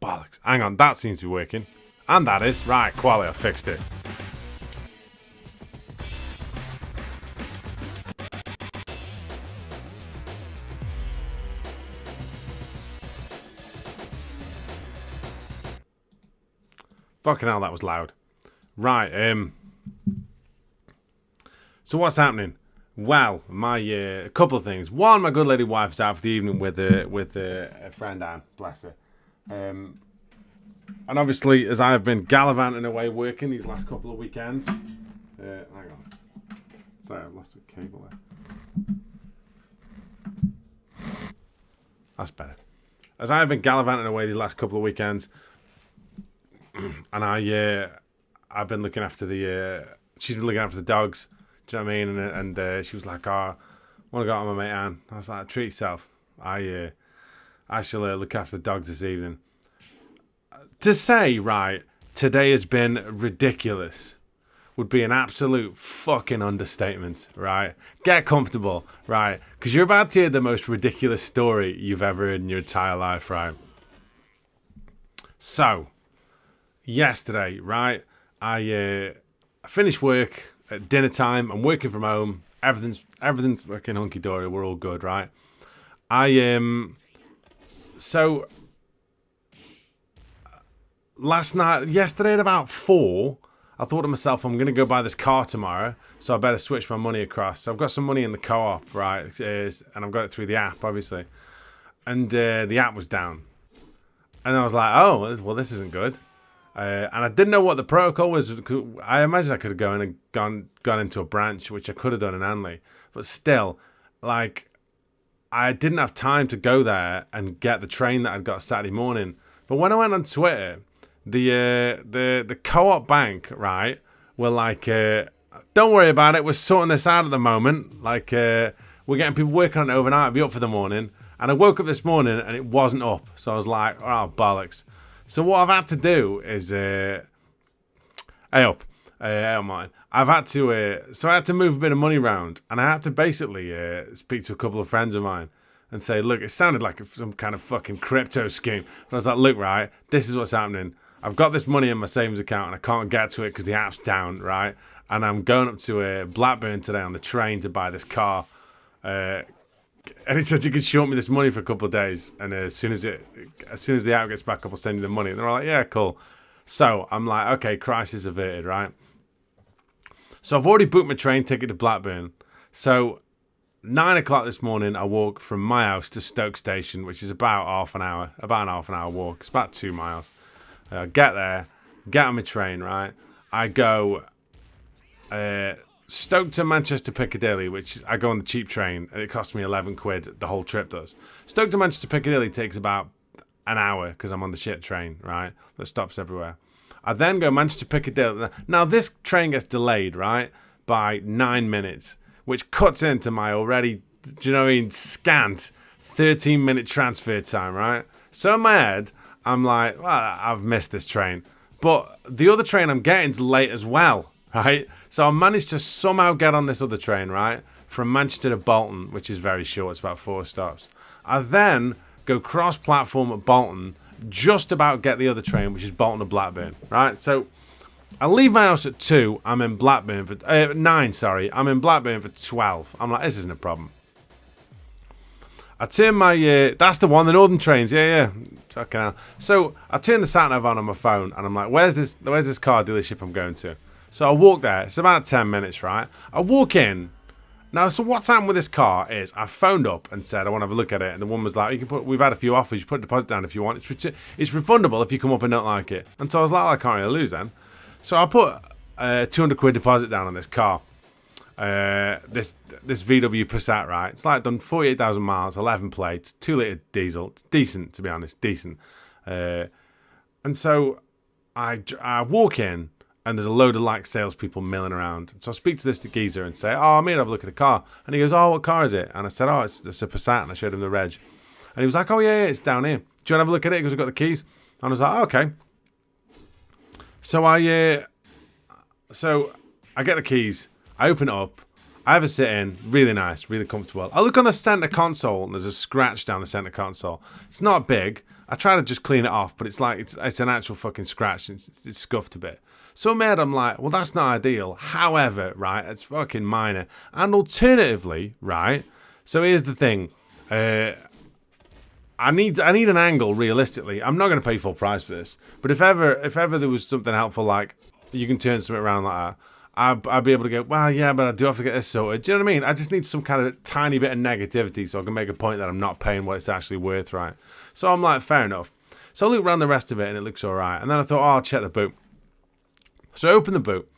bollocks. Hang on, that seems to be working. And that is. Right, quality, I fixed it. Fucking hell, that was loud. Right, so what's happening? Well, a couple of things. One, my good lady wife's out for the evening with a friend, Anne, bless her. And obviously, as I've been gallivanting away working these last couple of weekends... hang on. Sorry, I've lost a cable there. That's better. As I've been gallivanting away these last couple of weekends... and I've been looking after she's been looking after the dogs. Do you know what I mean? And she was like, "Oh, I want to go out with my mate Anne." I was like, "Treat yourself. I shall look after the dogs this evening." To say, right, today has been ridiculous would be an absolute fucking understatement, right? Get comfortable, right? Because you're about to hear the most ridiculous story you've ever heard in your entire life, right? So... yesterday, right, I finished work at dinner time. I'm working from home. Everything's working hunky dory. We're all good, right? So yesterday at about 4, I thought to myself, I'm gonna go buy this car tomorrow, so I better switch my money across. So I've got some money in the co-op, right, and I've got it through the app, obviously, and the app was down, and I was like, oh, well, this isn't good. And I didn't know what the protocol was. I imagine I could have gone into a branch, which I could have done in Anley. But still, like, I didn't have time to go there and get the train that I'd got Saturday morning. But when I went on Twitter, the co-op bank, right, were like, don't worry about it. We're sorting this out at the moment. Like, we're getting people working on it overnight. I'll be up for the morning. And I woke up this morning and it wasn't up. So I was like, oh, bollocks. So what I've had to do is, I've had to, so I had to move a bit of money around, and I had to basically speak to a couple of friends of mine and say, look, it sounded like some kind of fucking crypto scheme. But I was like, look, right, this is what's happening. I've got this money in my savings account, and I can't get to it because the app's down, right? And I'm going up to Blackburn today on the train to buy this car. And he said you could short me this money for a couple of days, and as soon as the app gets back up, I'll send you the money. And they're like, yeah, cool. So I'm like, okay, crisis averted, right? So I've already booked my train ticket to Blackburn. So 9 o'clock this morning, I walk from my house to Stoke Station, which is about an half an hour walk. It's about 2 miles. I get there, get on my train, right? I go Stoke to Manchester Piccadilly, which I go on the cheap train, and it costs me 11 quid. The whole trip does. Stoke to Manchester Piccadilly takes about an hour because I'm on the shit train, right? That stops everywhere. I then go Manchester Piccadilly. Now this train gets delayed, right, by 9 minutes, which cuts into my already, do you know what I mean, scant 13-minute transfer time, right? So in my head, I'm like, well, I've missed this train. But the other train I'm getting's late as well, right? So I managed to somehow get on this other train, right, from Manchester to Bolton, which is very short. It's about 4 stops. I then go cross-platform at Bolton, just about get the other train, which is Bolton to Blackburn, right? So I leave my house at 2. I'm in Blackburn for 9. Sorry, I'm in Blackburn for 12. I'm like, this isn't a problem. I turn my that's the one, the Northern trains. Yeah. Fucking hell. So I turn the sat nav on my phone, and I'm like, where's this car dealership I'm going to? So I walk there. It's about 10 minutes, right? I walk in. Now, so what's happened with this car is I phoned up and said I want to have a look at it, and the woman was like, we've had a few offers. You put a deposit down if you want. It's refundable if you come up and don't like it. And so I was like, I can't really lose then. So I put 200 quid deposit down on this car. This VW Passat, right? It's like done 48,000 miles, 11 plates, 2-litre diesel. It's decent, to be honest, decent. And so I walk in, and there's a load of like salespeople milling around. So I speak to this geezer and say, oh, I'm here to have a look at a car. And he goes, oh, what car is it? And I said, oh, it's a Passat. And I showed him the reg. And he was like, oh, yeah, it's down here. Do you want to have a look at it? Because I've got the keys. And I was like, oh, okay. So I get the keys. I open it up. I have a sit in. Really nice. Really comfortable. I look on the center console, and there's a scratch down the center console. It's not big. I try to just clean it off, but it's like it's an actual fucking scratch. It's scuffed a bit. So in my head, I'm like, well, that's not ideal. However, right, it's fucking minor. And alternatively, right, so here's the thing. I need an angle, realistically. I'm not going to pay full price for this. But if ever there was something helpful, like you can turn something around like that, I'd be able to go, well, yeah, but I do have to get this sorted. Do you know what I mean? I just need some kind of tiny bit of negativity so I can make a point that I'm not paying what it's actually worth, right? So I'm like, fair enough. So I look around the rest of it and it looks all right. And then I thought, oh, I'll check the boot. So I open the boot,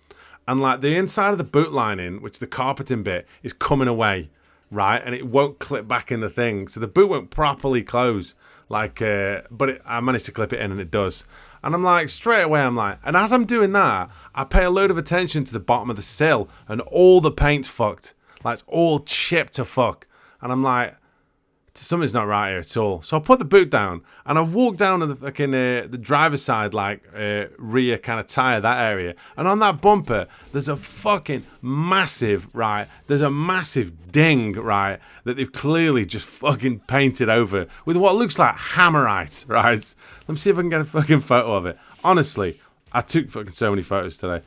and like the inside of the boot lining, which the carpeting bit, is coming away, right? And it won't clip back in the thing, so the boot won't properly close. Like, but I managed to clip it in, and it does. And I'm like, straight away, I'm like, and as I'm doing that, I pay a load of attention to the bottom of the sill, and all the paint's fucked. Like, it's all chipped to fuck. And I'm like, something's not right here at all. So I put the boot down, and I walk down to the fucking the driver's side, like rear kind of tire, that area, and on that bumper there's a fucking massive, right, there's a massive ding, right, that they've clearly just fucking painted over with what looks like hammerite, right? Let me see if I can get a fucking photo of it. Honestly, I took fucking so many photos today.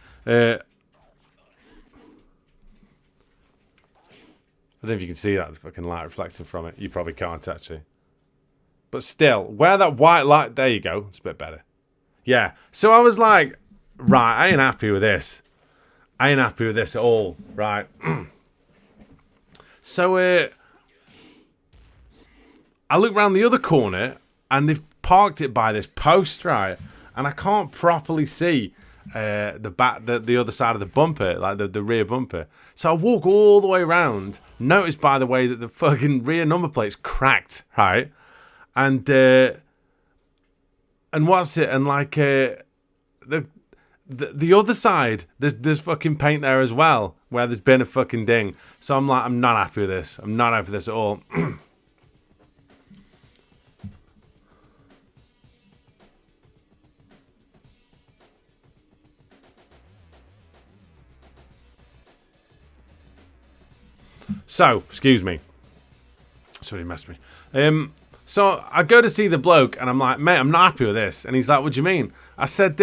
I don't know if you can see that, the fucking light reflecting from it. You probably can't, actually. But still, where that white light... There you go. It's a bit better. Yeah. So I was like, right, I ain't happy with this. I ain't happy with this at all, right? So I look round the other corner, and they've parked it by this post, right? And I can't properly see the other side of the bumper, like the rear bumper. So I walk all the way around. Notice, by the way, that the fucking rear number plate's cracked, right? And what's it? And like the other side, there's fucking paint there as well, where there's been a fucking ding. So I'm like, I'm not happy with this. I'm not happy with this at all. So, excuse me. Somebody messed me. So I go to see the bloke, and I'm like, mate, I'm not happy with this. And he's like, what do you mean? I said,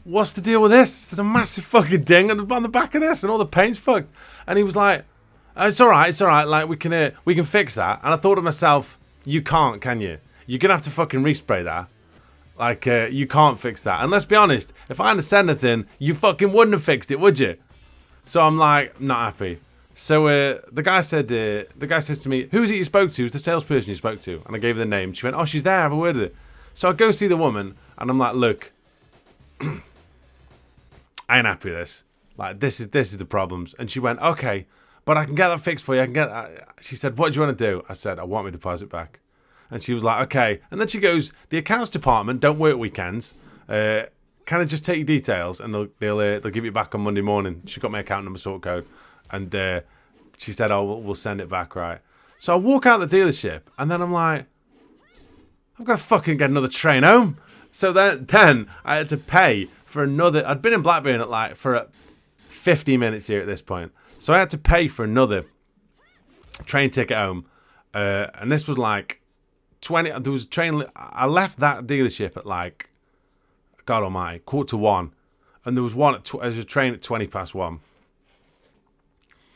what's the deal with this? There's a massive fucking ding on the back of this, and all the paint's fucked. And he was like, it's all right. Like, we can fix that. And I thought to myself, you can't, can you? You're gonna have to fucking respray that. Like, you can't fix that. And let's be honest, if I hadn't said anything, you fucking wouldn't have fixed it, would you? So I'm like, not happy. So the guy says to me, who is it you spoke to? Who's the salesperson you spoke to? And I gave her the name. She went, oh, she's there. Have a word with her. So I go see the woman, and I'm like, look, I ain't happy with this. Like, this is the problems. And she went, okay, but I can get that fixed for you. I can get that. She said, what do you want to do? I said, I want my deposit back. And she was like, okay. And then she goes, the accounts department don't work weekends. Can I just take your details, and they'll give it back on Monday morning? She got my account number, sort code, and she said, oh, we'll send it back, right? So I walk out the dealership, and then I'm like, I've got to fucking get another train home. So then I had to pay for another. I'd been in Blackburn for 50 minutes here at this point, so I had to pay for another train ticket home, and this was like 20. There was a train. I left that dealership at like, God almighty, 1:45, and there was a train at 1:20.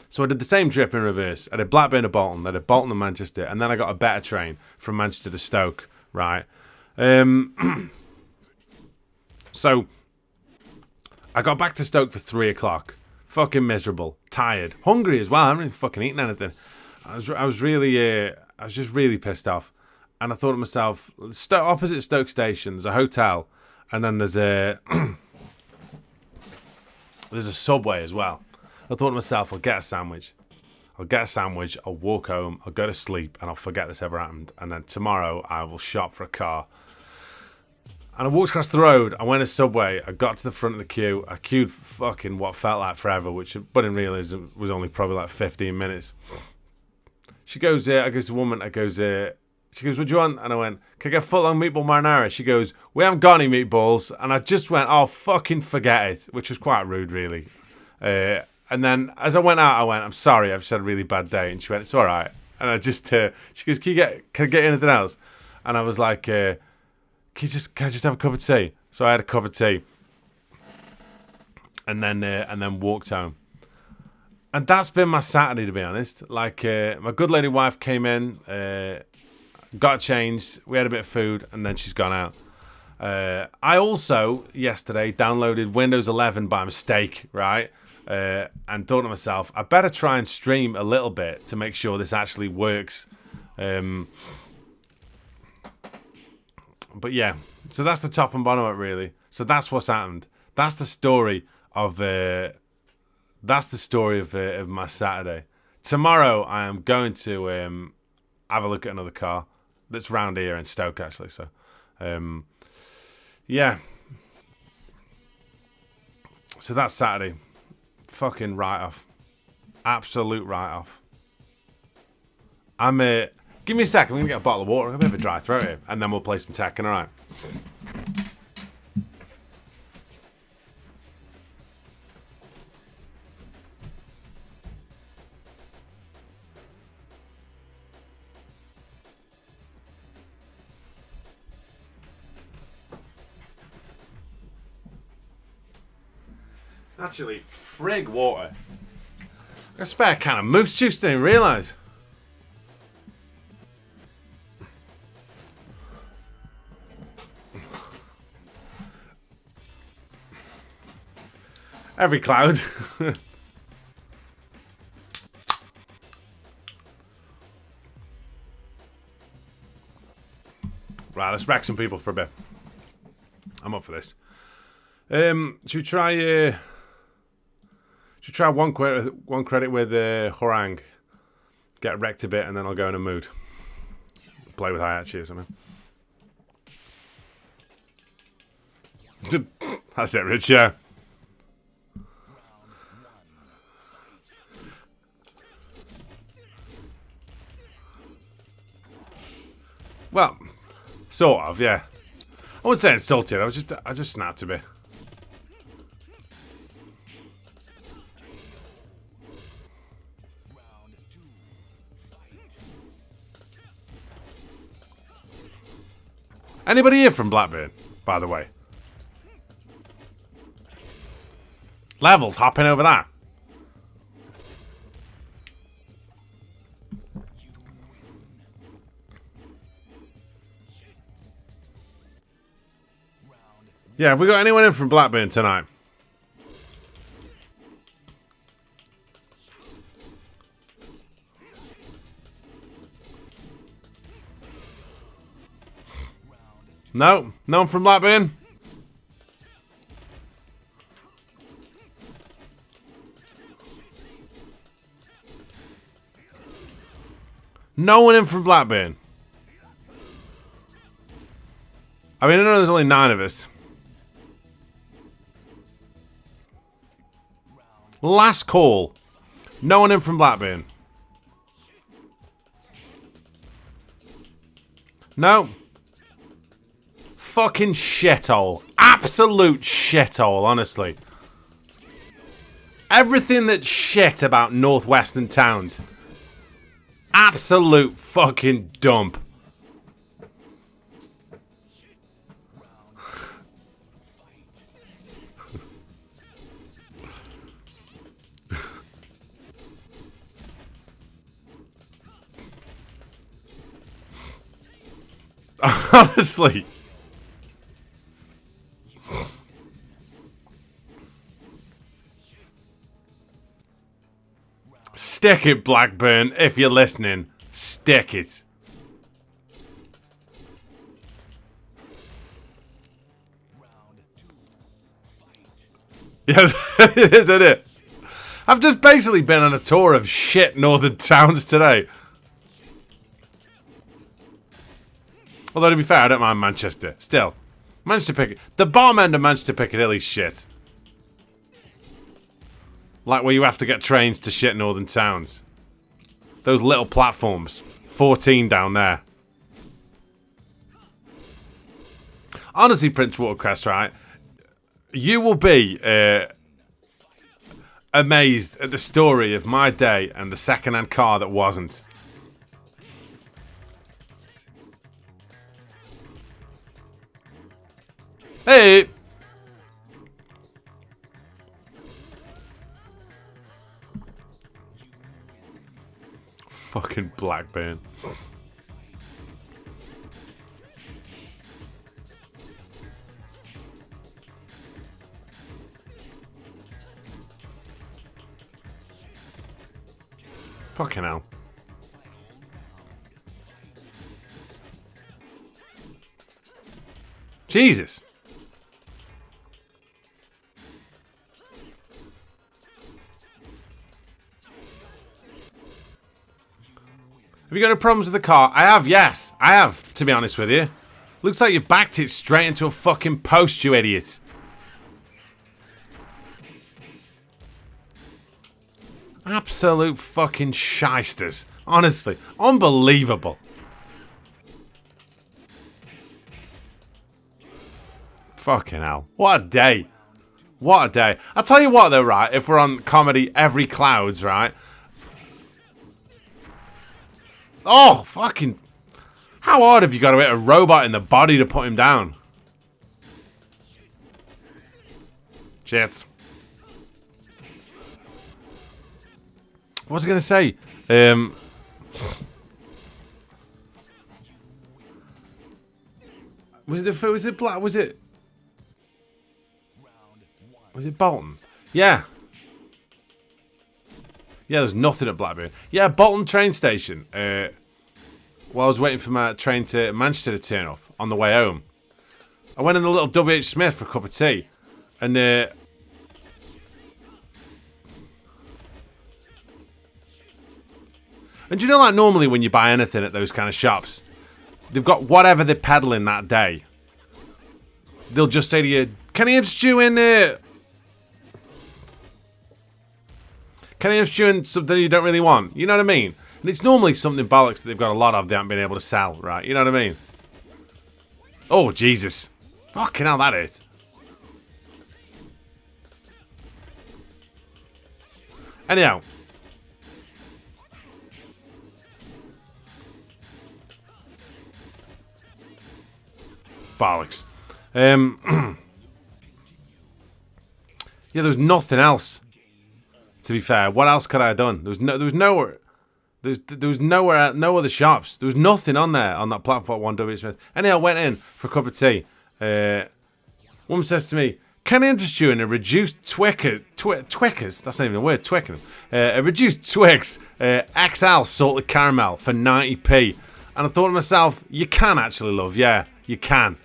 So I did the same trip in reverse. I did Blackburn to Bolton, I did Bolton to Manchester, and then I got a better train from Manchester to Stoke, right? So I got back to Stoke for 3:00. Fucking miserable, tired, hungry as well. I haven't even fucking eaten anything. I was just really pissed off, and I thought to myself, opposite Stoke Station, there's a hotel. And then there's a Subway as well. I thought to myself, I'll get a sandwich. I'll walk home. I'll go to sleep, and I'll forget this ever happened. And then tomorrow, I will shop for a car. And I walked across the road. I went to Subway. I got to the front of the queue. I queued for fucking what felt like forever, but in realism was only probably like 15 minutes. She goes, I goes to the woman. She goes, what do you want? And I went, can I get foot-long meatball marinara? She goes, we haven't got any meatballs. And I just went, oh, fucking forget it, which was quite rude, really. And then as I went out, I went, I'm sorry, I've just had a really bad day. And she went, it's all right. And I just, she goes, can I get anything else? And I was like, can I just have a cup of tea? So I had a cup of tea. And then walked home. And that's been my Saturday, to be honest. Like, my good lady wife came in, got changed, we had a bit of food, and then she's gone out. I also, yesterday, downloaded Windows 11 by mistake, right? And thought to myself, I better try and stream a little bit to make sure this actually works. But yeah, so that's the top and bottom of it, really. So that's what's happened. That's the story of my Saturday. Tomorrow I am going to have a look at another car that's round here in Stoke, actually. So yeah. So that's Saturday. Fucking write-off. Absolute write-off. Give me a sec. I'm going to get a bottle of water. I'm a bit of a dry throat here. And then we'll play some Tekken, alright? Actually, frig water. I got a spare can of moose juice, didn't realise. Every cloud. Right, let's wreck some people for a bit. I'm up for this. Should we try? Should try one credit with Horang. Get wrecked a bit, and then I'll go in a mood. Play with Hayachi or something. That's it, Rich. Yeah. Well, sort of, yeah. I wouldn't say insulted. I just snapped a bit. Anybody here from Blackburn, by the way? Levels hopping over that. Yeah, have we got anyone in from Blackburn tonight? No? No one from Blackburn? No one in from Blackburn. I mean, I know there's only 9 of us. Last call. No one in from Blackburn. No. Fucking shithole. Absolute shithole, honestly. Everything that's shit about northwestern towns. Absolute fucking dump. Honestly. Stick it, Blackburn, if you're listening. Stick it. Yes, it is, isn't it? I've just basically been on a tour of shit northern towns today. Although, to be fair, I don't mind Manchester. Still. The bottom end of Manchester Piccadilly shit. Like where you have to get trains to shit northern towns. Those little platforms. 14 down there. Honestly, Prince Watercrest, right? You will be amazed at the story of my day and the second-hand car that wasn't. Hey! Fucking Blackburn. Fucking hell. Jesus. Have you got any problems with the car? I have, yes. I have, to be honest with you. Looks like you backed it straight into a fucking post, you idiot. Absolute fucking shysters. Honestly, unbelievable. Fucking hell. What a day. What a day. I'll tell you what though, right? If we're on comedy every clouds, right? Oh, fucking... How hard have you got to hit a robot in the body to put him down? Shit. What was I going to say? Was it Bolton? Yeah. Yeah, there's nothing at Blackburn. Yeah, Bolton train station. While I was waiting for my train to Manchester to turn up on the way home, I went in the little WH Smith for a cup of tea. And you know, like normally when you buy anything at those kind of shops, they've got whatever they're peddling that day. They'll just say to you, can I have stew in there? Can I have stew in something you don't really want? You know what I mean? And it's normally something bollocks that they've got a lot of they haven't been able to sell, right? You know what I mean? Oh, Jesus. Fucking hell, that is. Anyhow. Bollocks. Yeah, there was nothing else. To be fair, what else could I have done? There was nowhere. There was nowhere, no other shops. There was nothing on there on that platform. One W Smith. Anyhow, I went in for a cup of tea. Woman says to me, "Can I interest you in a reduced Twickers? That's not even a word. Twickenham. A reduced Twix XL salted caramel for 90p." And I thought to myself, "You can actually, love. Yeah, you can.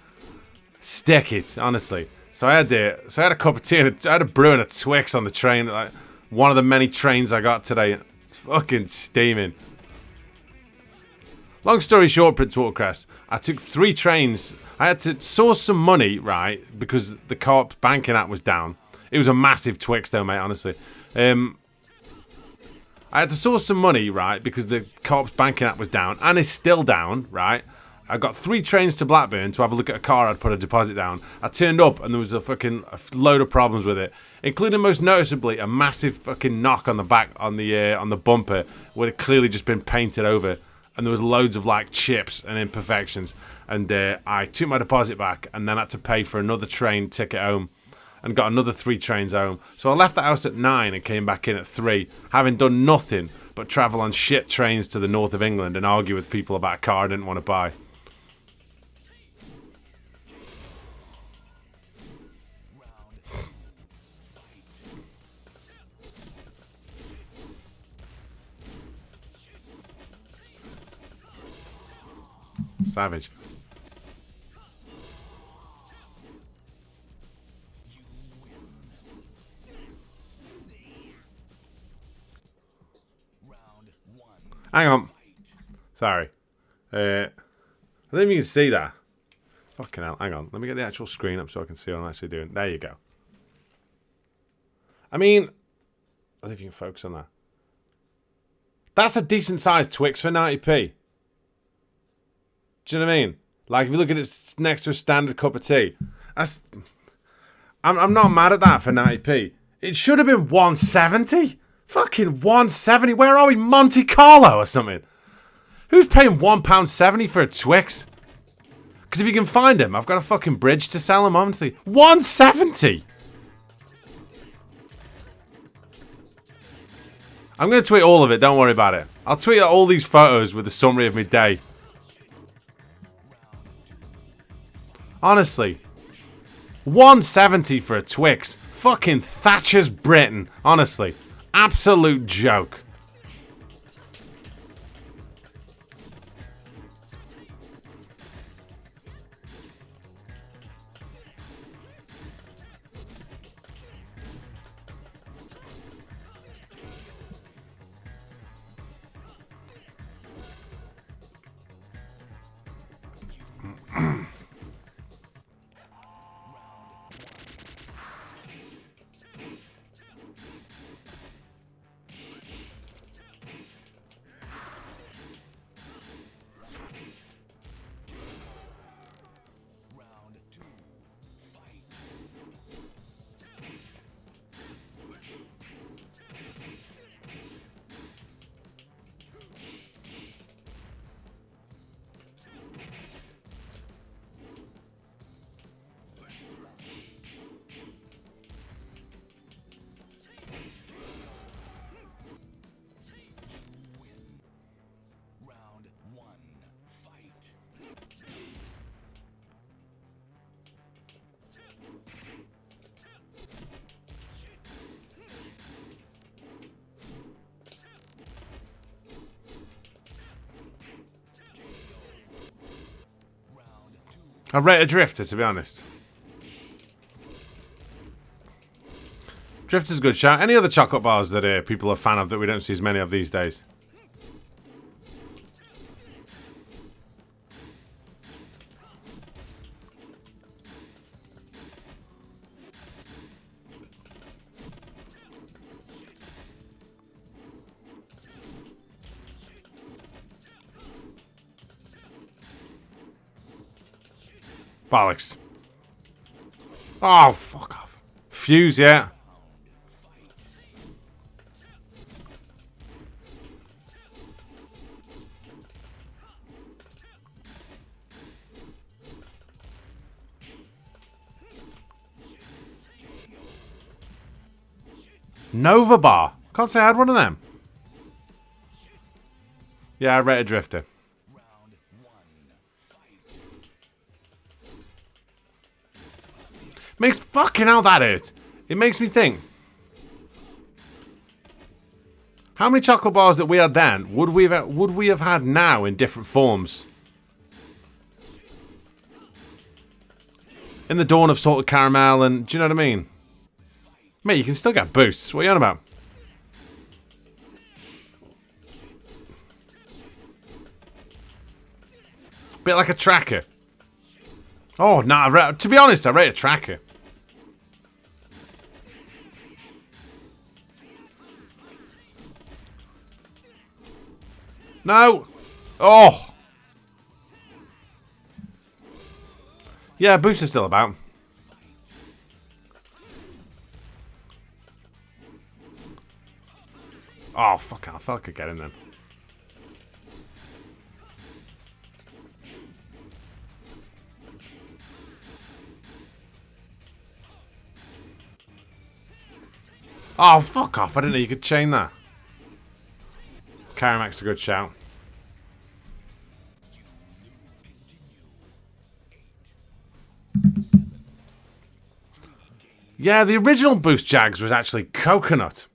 Stick it, honestly." So I had a cup of tea and I had a brew and a Twix on the train. Like one of the many trains I got today. Fucking steaming. Long story short, Prince Watercrest, I took 3 trains. I had to source some money, right, because the co-op's banking app was down. It was a massive Twix though, mate, honestly. I had to source some money, right, because the co-op's banking app was down, and is still down, right. I got 3 trains to Blackburn to have a look at a car I'd put a deposit down. I turned up and there was a load of problems with it, including most noticeably a massive fucking knock on the back on the bumper where it clearly just been painted over, and there was loads of like chips and imperfections. And I took my deposit back and then had to pay for another train ticket home, and got another 3 trains home. So I left the house at 9 and came back in at 3, having done nothing but travel on shit trains to the north of England and argue with people about a car I didn't want to buy. Savage. Hang on. Sorry. I don't think you can see that. Fucking hell. Hang on. Let me get the actual screen up so I can see what I'm actually doing. There you go. I mean, I don't know if you can focus on that. That's a decent sized Twix for 90p. Do you know what I mean? Like, if you look at it next to a standard cup of tea, I'm not mad at that for 90p. It should have been 170. Fucking 170. Where are we? Monte Carlo or something? Who's paying £1.70 for a Twix? Because if you can find them, I've got a fucking bridge to sell them, honestly. 170! I'm going to tweet all of it, don't worry about it. I'll tweet all these photos with a summary of my day. Honestly. 170 for a Twix. Fucking Thatcher's Britain. Honestly. Absolute joke. I rate a Drifter, to be honest. Drifter's a good shout. Any other chocolate bars that people are a fan of that we don't see as many of these days? Bollocks. Oh, fuck off. Fuse, yeah. Nova Bar. Can't say I had one of them. Yeah, I rate a Drifter. Makes fucking hell that hurt. It makes me think. How many chocolate bars that we had then would we have had now in different forms? In the dawn of salted caramel and do you know what I mean? Mate, you can still get boosts. What are you on about? Bit like a tracker. Oh, nah, to be honest, I rate a tracker. No! Oh! Yeah, boost is still about. Oh, fuck, I felt I could get in then. Oh, fuck off. I didn't know you could chain that. Karamac's a good shout. Yeah, the original Boost Jags was actually coconut.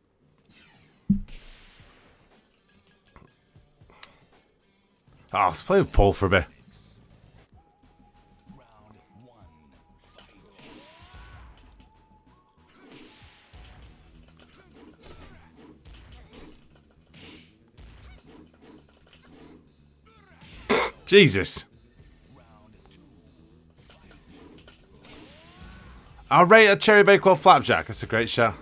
Oh, let's play with Paul for a bit. Jesus. I'll rate a Cherry Bakewell Flapjack. That's a great shot.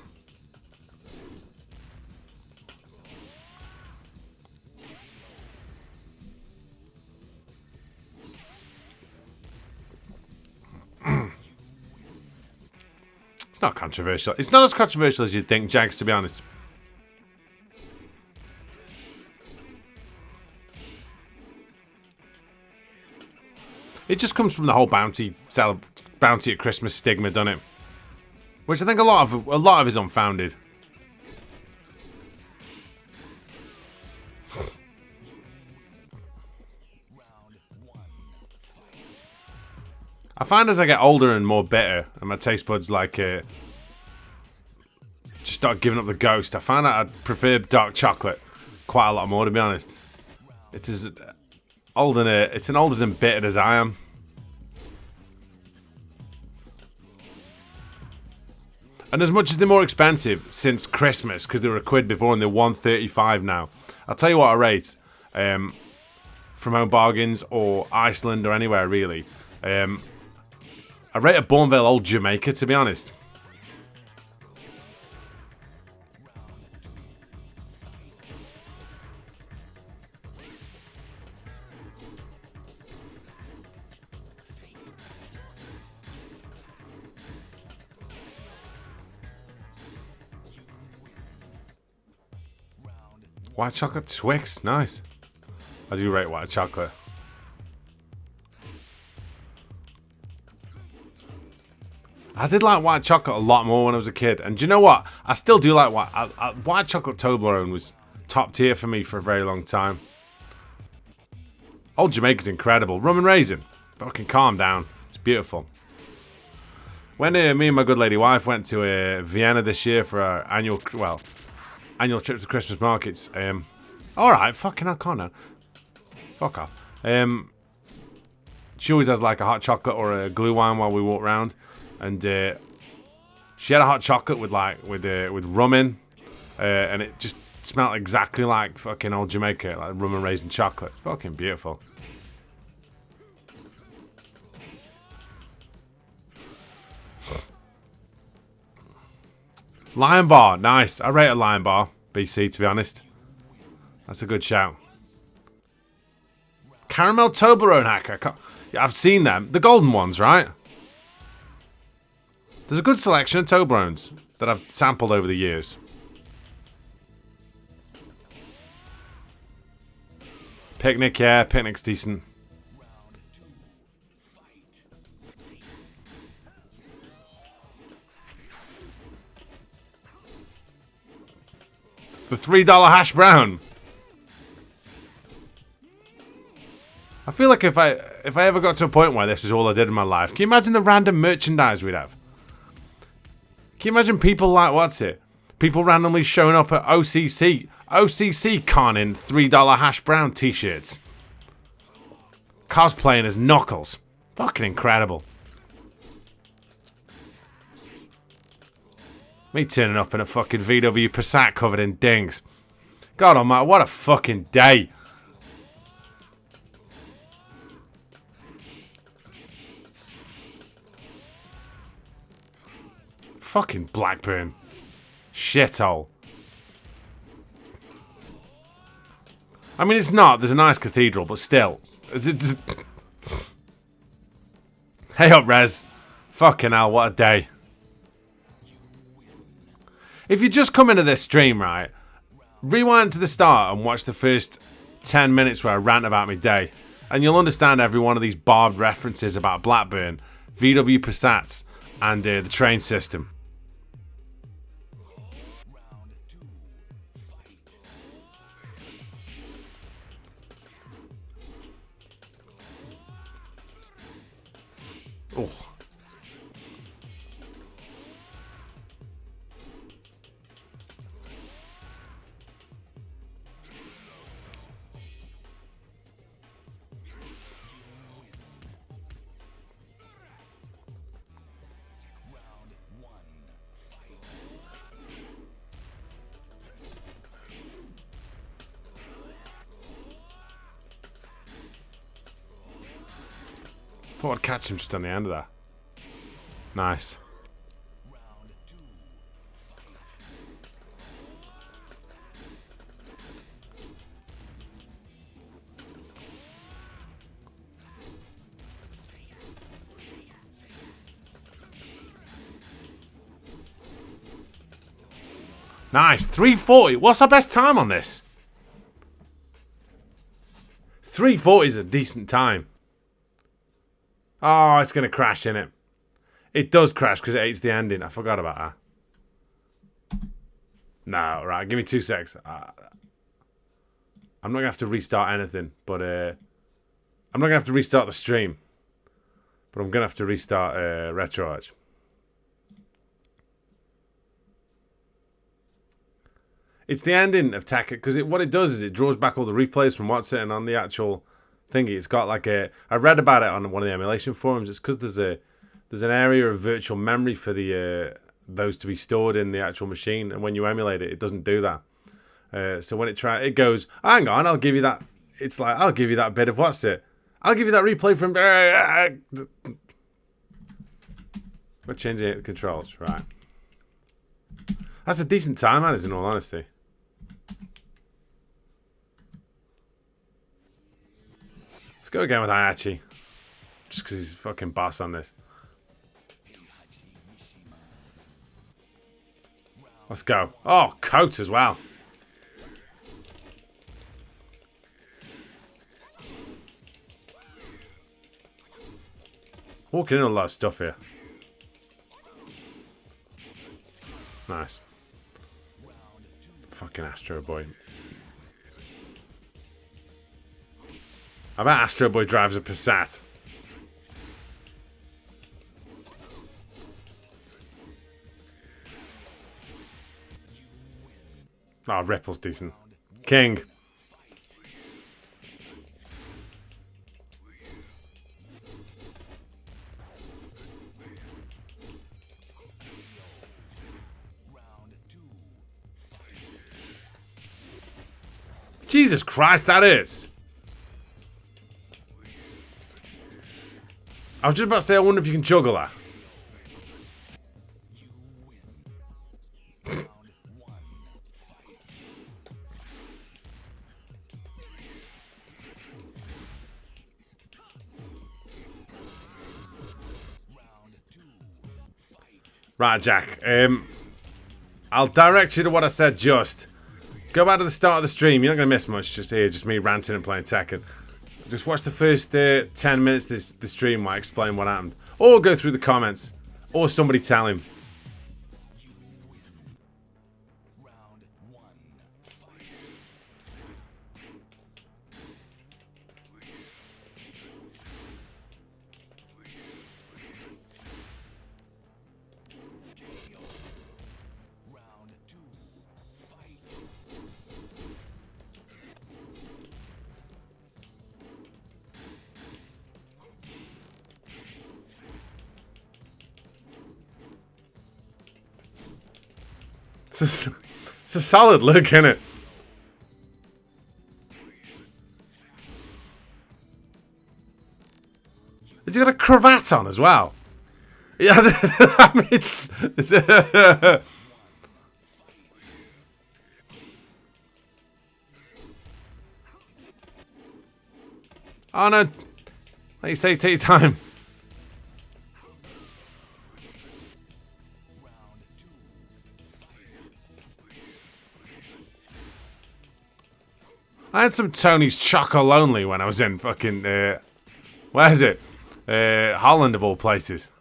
It's not controversial. It's not as controversial as you'd think, Jags, to be honest. It just comes from the whole bounty at Christmas stigma, doesn't it? Which I think a lot of is unfounded. I find as I get older and more bitter, and my taste buds like just start giving up the ghost, I find that I prefer dark chocolate quite a lot more, to be honest. It's as old and it's an old and bitter as I am. And as much as they're more expensive since Christmas, because they were £1 before and they're £1.35 now. I'll tell you what I rate from Home Bargains or Iceland or anywhere really. I rate a Bourneville Old Jamaica, to be honest. White chocolate Twix, nice. I do rate white chocolate. I did like white chocolate a lot more when I was a kid, and do you know what? I still do like white chocolate Toblerone was top tier for me for a very long time. Old Jamaica's incredible. Rum and raisin, fucking calm down. It's beautiful. When me and my good lady wife went to Vienna this year for our annual trip to Christmas markets. Alright, fucking hell, can't now. Fuck off. She always has like a hot chocolate or a glue wine while we walk around. And she had a hot chocolate with rum in. And it just smelled exactly like fucking Old Jamaica, like rum and raisin chocolate. It's fucking beautiful. Lion Bar, nice. I rate a Lion Bar, BC, to be honest. That's a good shout. Caramel Toblerone Hacker. Yeah, I've seen them. The golden ones, right? There's a good selection of Toblerones that I've sampled over the years. Picnic, yeah, Picnic's decent. The $3 hash brown. I feel like if I ever got to a point where this is all I did in my life, can you imagine the random merchandise we'd have? Can you imagine people like, people randomly showing up at OCC conning $3 hash brown t-shirts. Cosplaying as Knuckles. Fucking incredible. Me turning up in a fucking VW Passat covered in dings. God almighty, what a fucking day. Fucking Blackburn. Shithole. I mean, it's not. There's a nice cathedral, but still. Hey up, Rez. Fucking hell, what a day. If you just come into this stream, right, rewind to the start and watch the first 10 minutes where I rant about my day, and you'll understand every one of these barbed references about Blackburn, VW Passats, and the train system. Oh. Thought I'd catch him just on the end of that. Nice. Nice. 340. What's our best time on this? 340 is a decent time. Oh, it's going to crash, innit? It does crash because it hates the ending. I forgot about that. No, right. Give me 2 secs. I'm not going to have to restart anything, but I'm not going to have to restart the stream. But I'm going to have to restart Retro Edge. It's the ending of Tekken, because what it does is it draws back all the replays from what's sitting on the actual thingy. It's got like a... I read about it on one of the emulation forums. It's because there's an area of virtual memory for the those to be stored in the actual machine, and when you emulate it, it doesn't do that. So when it goes, hang on, I'll give you that. It's like, I'll give you that bit of what's it. I'll give you that replay from... We're changing the controls, right. That's a decent time, man, in all honesty. Let's go again with Hayachi. Just because he's a fucking boss on this. Let's go. Oh, coat as well. Walking in a lot of stuff here. Nice. Fucking Astro Boy. I bet Astro Boy drives a Passat. Oh, Ripple's decent. King. Jesus Christ, that is. I was just about to say, I wonder if you can juggle that. Right, Jack. I'll direct you to what I said just. Go back to the start of the stream. You're not going to miss much just here. Just me ranting and playing Tekken. Just watch the first 10 minutes of the stream while I explain what happened. Or go through the comments. Or somebody tell him. It's a solid look, isn't it? Has he got a cravat on as well? Yeah, I mean... Oh no, like you say, take your time. I had some Tony's Choco Lonely when I was in fucking, where is it? Holland of all places.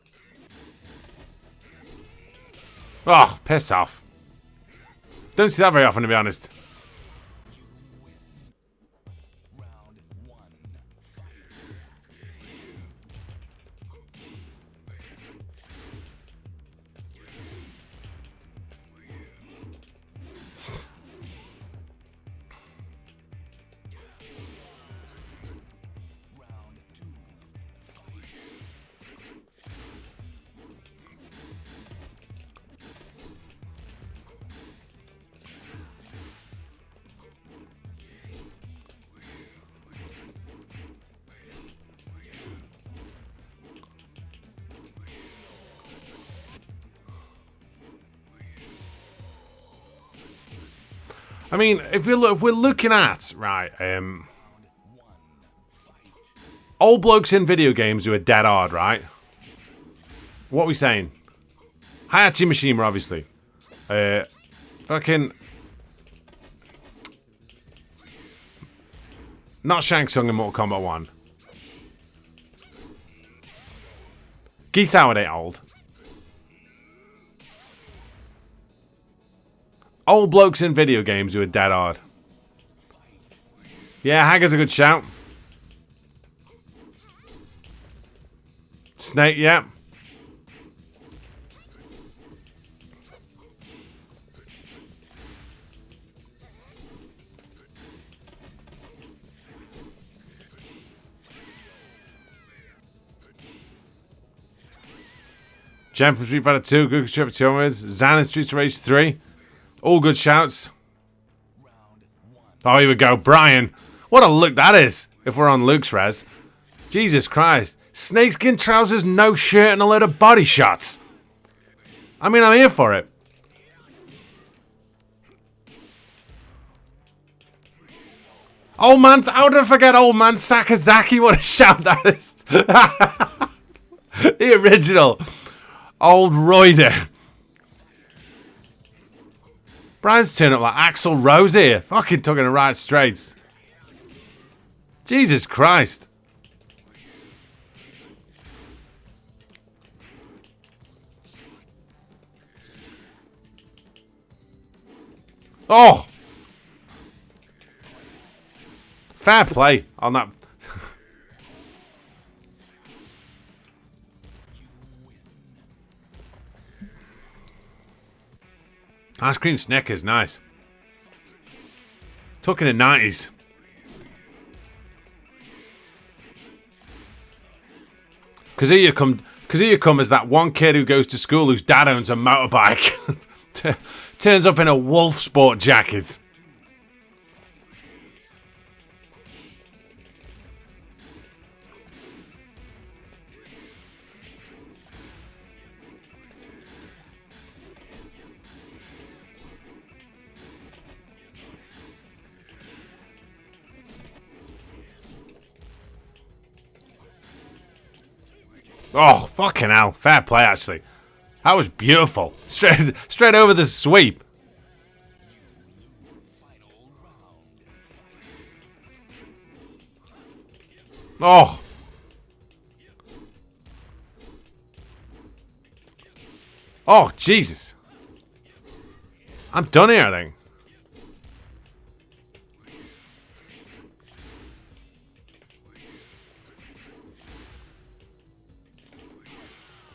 Oh, piss off. Don't see that very often, to be honest. I mean, if we're looking at, right, old blokes in video games who are dead hard, right? What are we saying? Hayachi Mishima, obviously. Fucking... Not Shang Tsung in Mortal Kombat 1. Geese Howard ain't old. Old blokes in video games who are dead hard. Yeah, Hagger's a good shout. Snake, yeah. Gem from Street Fighter 2, good Street Fighter 2 onwards. Zan in Streets of Rage 3. All good shouts. Oh, here we go. Brian. What a look that is, if we're on Luke's res. Jesus Christ. Snakeskin trousers, no shirt, and a load of body shots. I mean, I'm here for it. Old man, how did I forget old man Sakazaki? What a shout that is. The original. Old Roider. Brian's turning up like Axl Rose here. Fucking talking the right straights. Jesus Christ. Oh. Fair play on that. Ice cream Snickers, nice. Talking the 90s. Because here you come as that one kid who goes to school whose dad owns a motorbike. Turns up in a wolf sport jacket. Oh, fucking hell. Fair play, actually. That was beautiful. Straight over the sweep. Oh. Oh, Jesus. I'm done here, I think.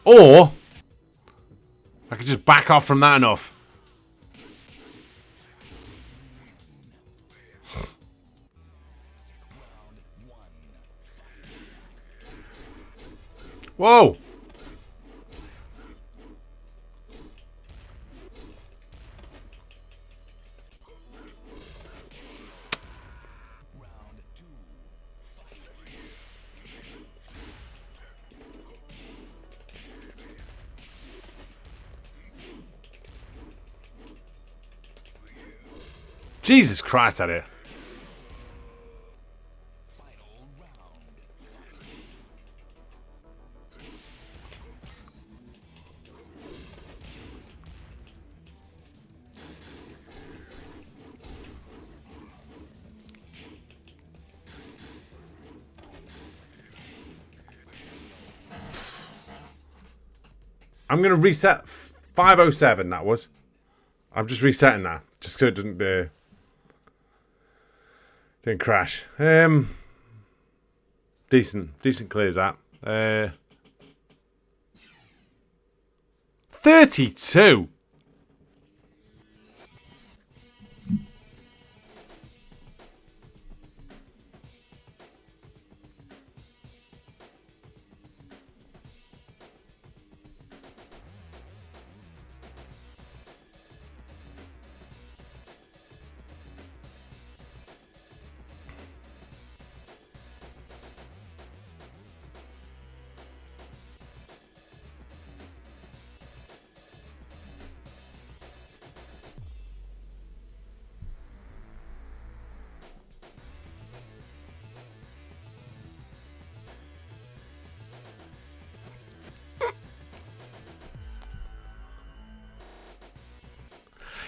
Or I could just back off from that enough. Whoa. Jesus Christ, that is. I'm going to reset 507, that was. I'm just resetting that, just so it doesn't didn't crash. Decent clears that. 32.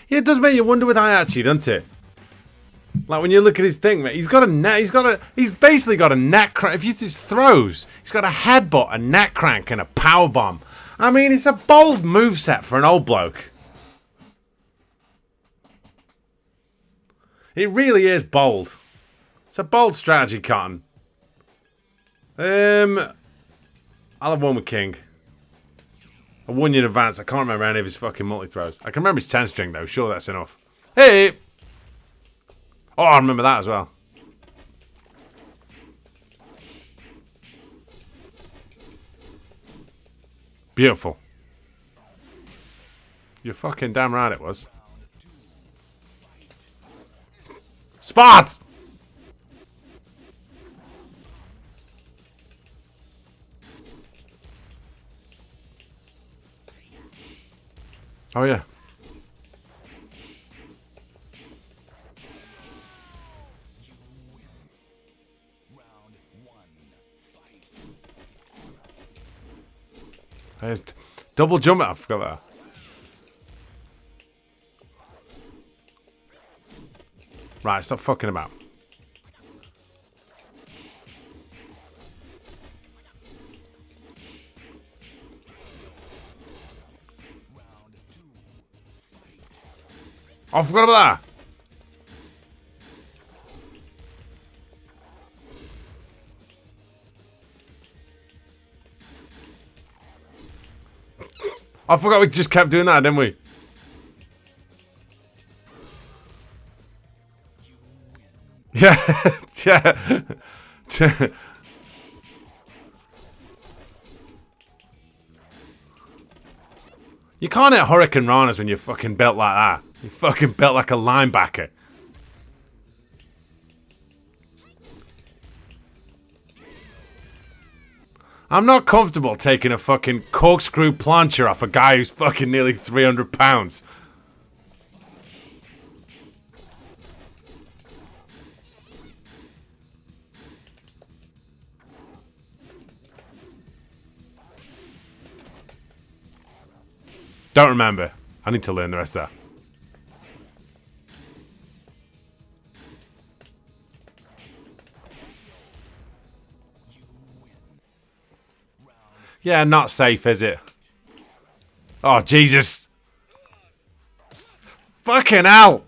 Yeah, it does make you wonder with Iachi, doesn't it? Like when you look at his thing, mate, he's got a net. He's basically got a net crank. If he just throws, he's got a headbutt, a net crank, and a power bomb. I mean, it's a bold moveset for an old bloke. It really is bold. It's a bold strategy, Cotton. I'll have one with King. I won you in advance. I can't remember any of his fucking multi-throws. I can remember his 10-string, though. Sure, that's enough. Hey! Oh, I remember that as well. Beautiful. You're fucking damn right it was. Spot! Oh, yeah. There's double jump. I forgot that. Right, stop fucking about. Oh, I forgot about that. I forgot we just kept doing that, didn't we? Yeah. Yeah. You can't hit Hurricane Ranas when you're fucking built like that. You're fucking built like a linebacker. I'm not comfortable taking a fucking corkscrew plancher off a guy who's fucking nearly 300 pounds. Don't remember. I need to learn the rest of that. Yeah, not safe, is it? Oh, Jesus. Fucking hell.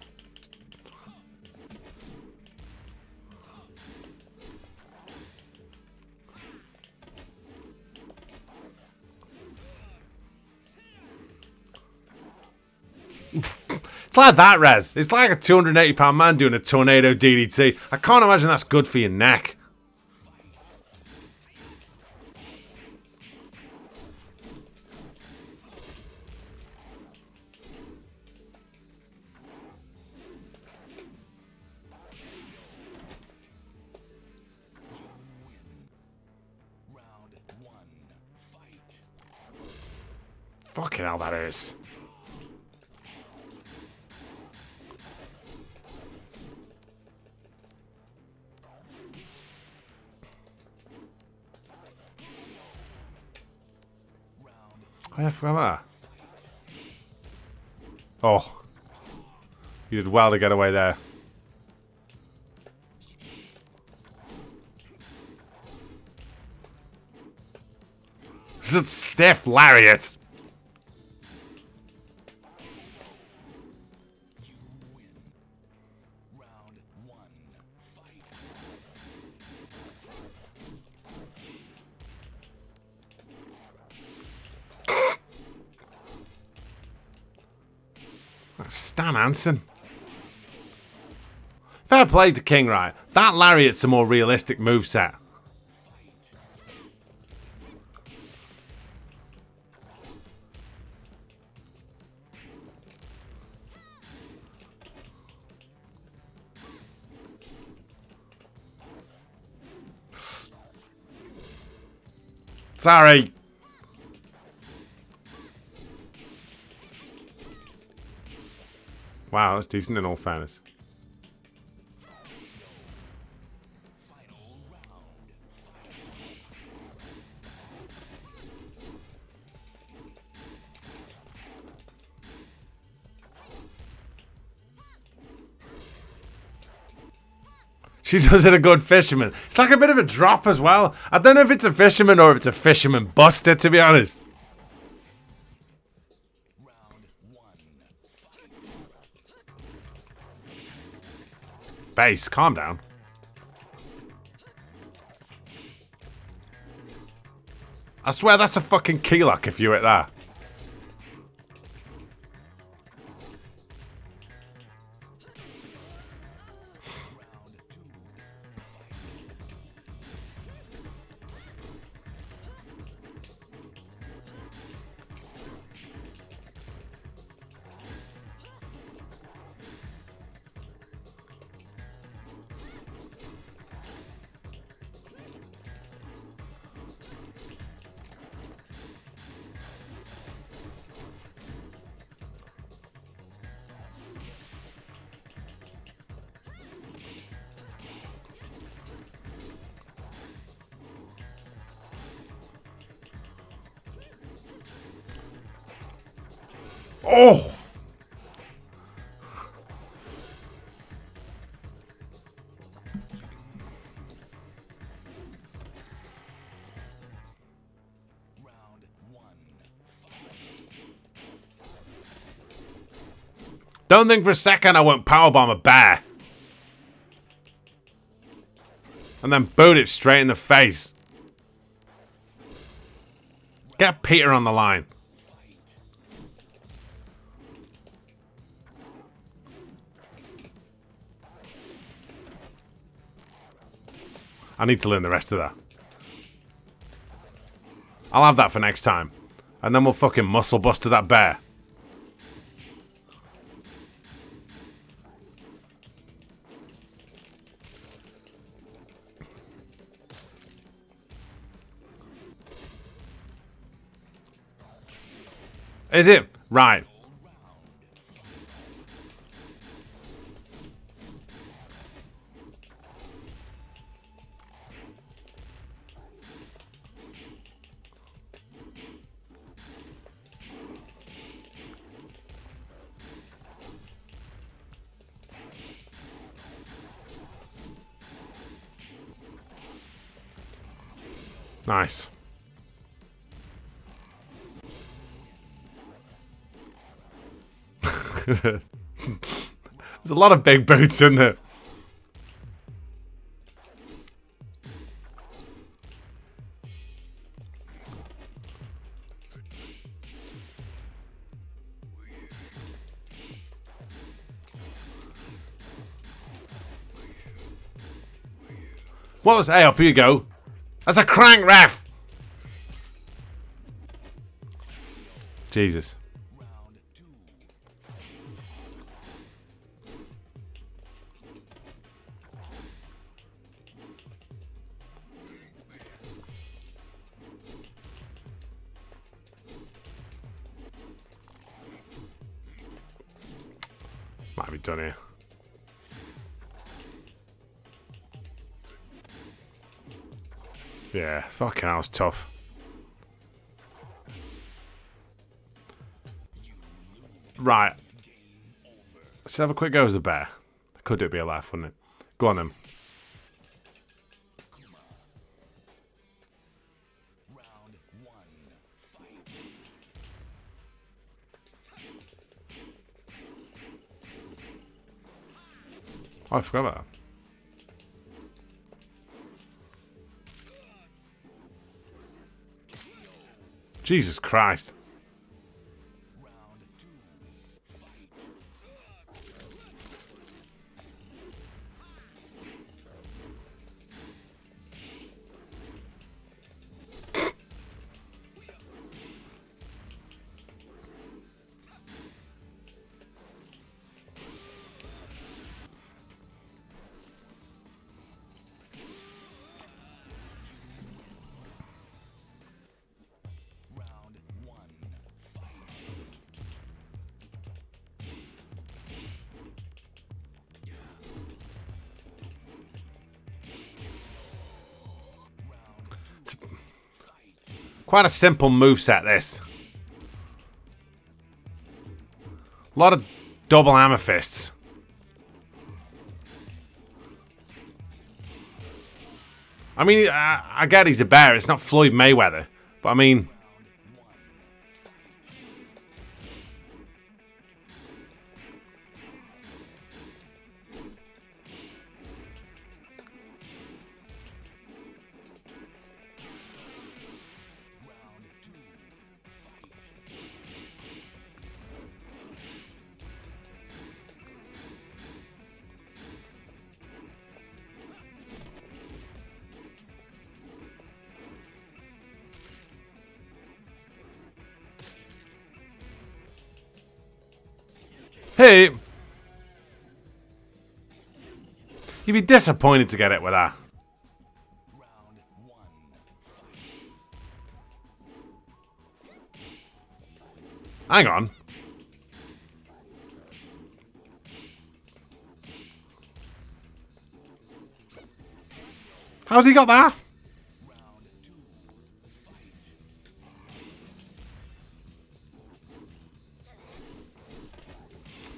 It's like that, Rez. It's like a 280-pound man doing a tornado DDT. I can't imagine that's good for your neck. Fucking hell, that is. Oh, yeah, I forgot about that. Oh. You did well to get away there. Stiff lariat. Stan Hansen. Fair play to King, right? That lariat's a more realistic moveset. Sorry. Wow, that's decent in all fairness. She does it a good fisherman. It's like a bit of a drop as well. I don't know if it's a fisherman or if it's a fisherman buster, to be honest. Base, calm down. I swear that's a fucking key lock if you hit that. Oh! Don't think for a second I won't powerbomb a bear. And then boot it straight in the face. Get Peter on the line. I need to learn the rest of that. I'll have that for next time. And then we'll fucking muscle bust to that bear. Is it? Right. Nice. There's a lot of big boots in there. What was... Hey, up you go. That's a crank, ref! Jesus. Might be done here. Yeah, fucking hell, it's tough. Right. Let's have a quick go as the bear. Could it be a laugh, wouldn't it? Go on then. Oh, I forgot about that. Jesus Christ. Quite a simple moveset, this. A lot of double hammer fists. I mean, I get he's a bear. It's not Floyd Mayweather. But I mean... Hey! You'd be disappointed to get it with that. Hang on. How's he got that?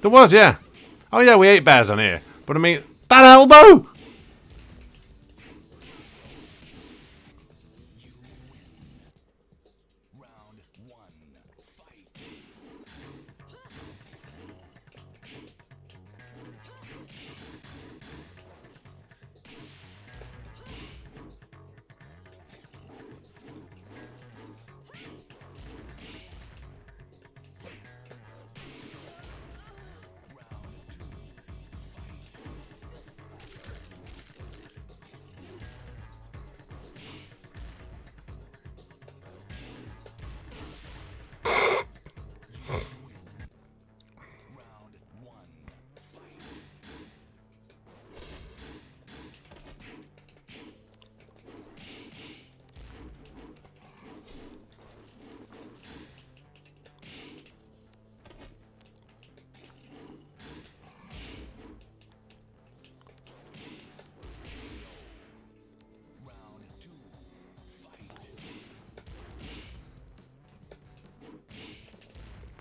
There was, yeah. Oh yeah, we ate bears on here. But I mean, that elbow!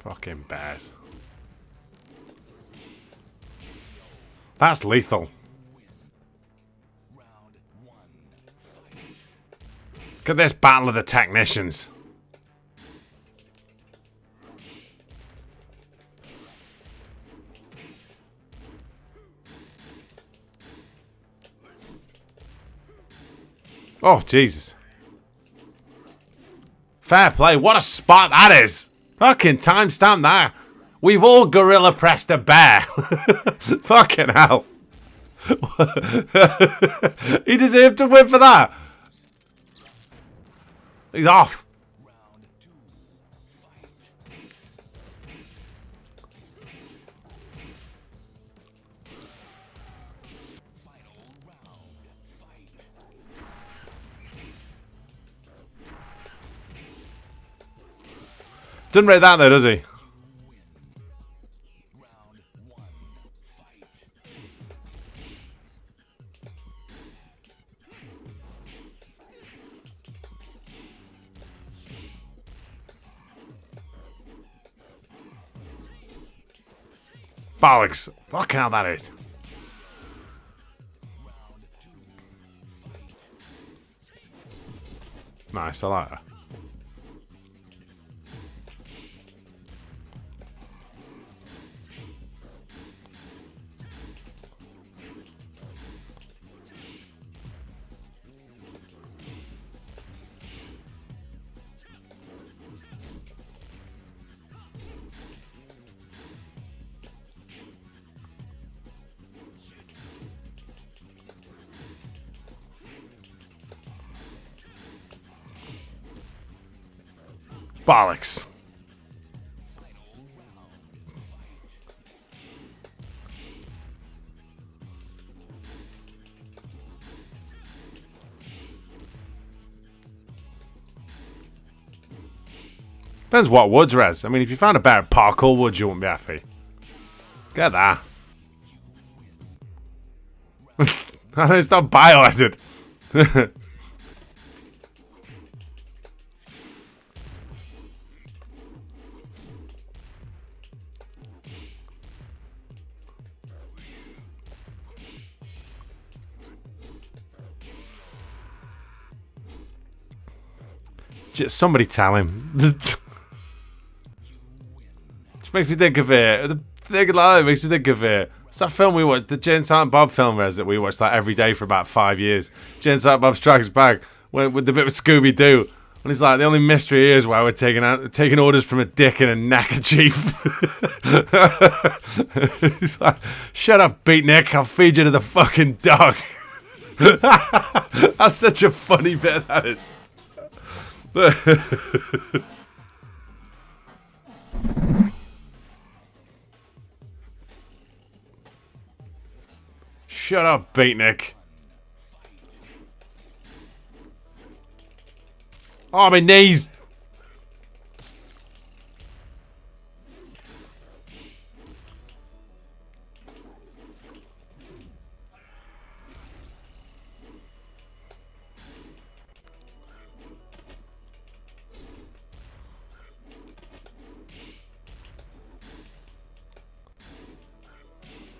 Fucking bears. That's lethal. Look at this battle of the technicians. Oh, Jesus. Fair play. What a spot that is. Fucking timestamp that. We've all gorilla pressed a bear. Fucking hell. He deserved to win for that. He's off. Doesn't rate that though, does he? Bollocks. Fucking hell that is. Nice, I like that. Bollocks. Depends what woods, Res. I mean, if you found a better parkour woods, you wouldn't be happy. Get that. I know it's not biohazard. Just somebody tell him. Just makes me think of it. The thing like that makes me think of it. It's that film we watched, the Jane Silent Bob film that we watched like every day for about 5 years. Jane Silent Bob Strikes Back, with the bit with Scooby Doo. And he's like, the only mystery is why we're taking orders from a dick in a neckerchief. He's like, shut up, Beatnik, I'll feed you to the fucking dog. That's such a funny bit, that is. Shut up, Beatnik. Oh, my knees!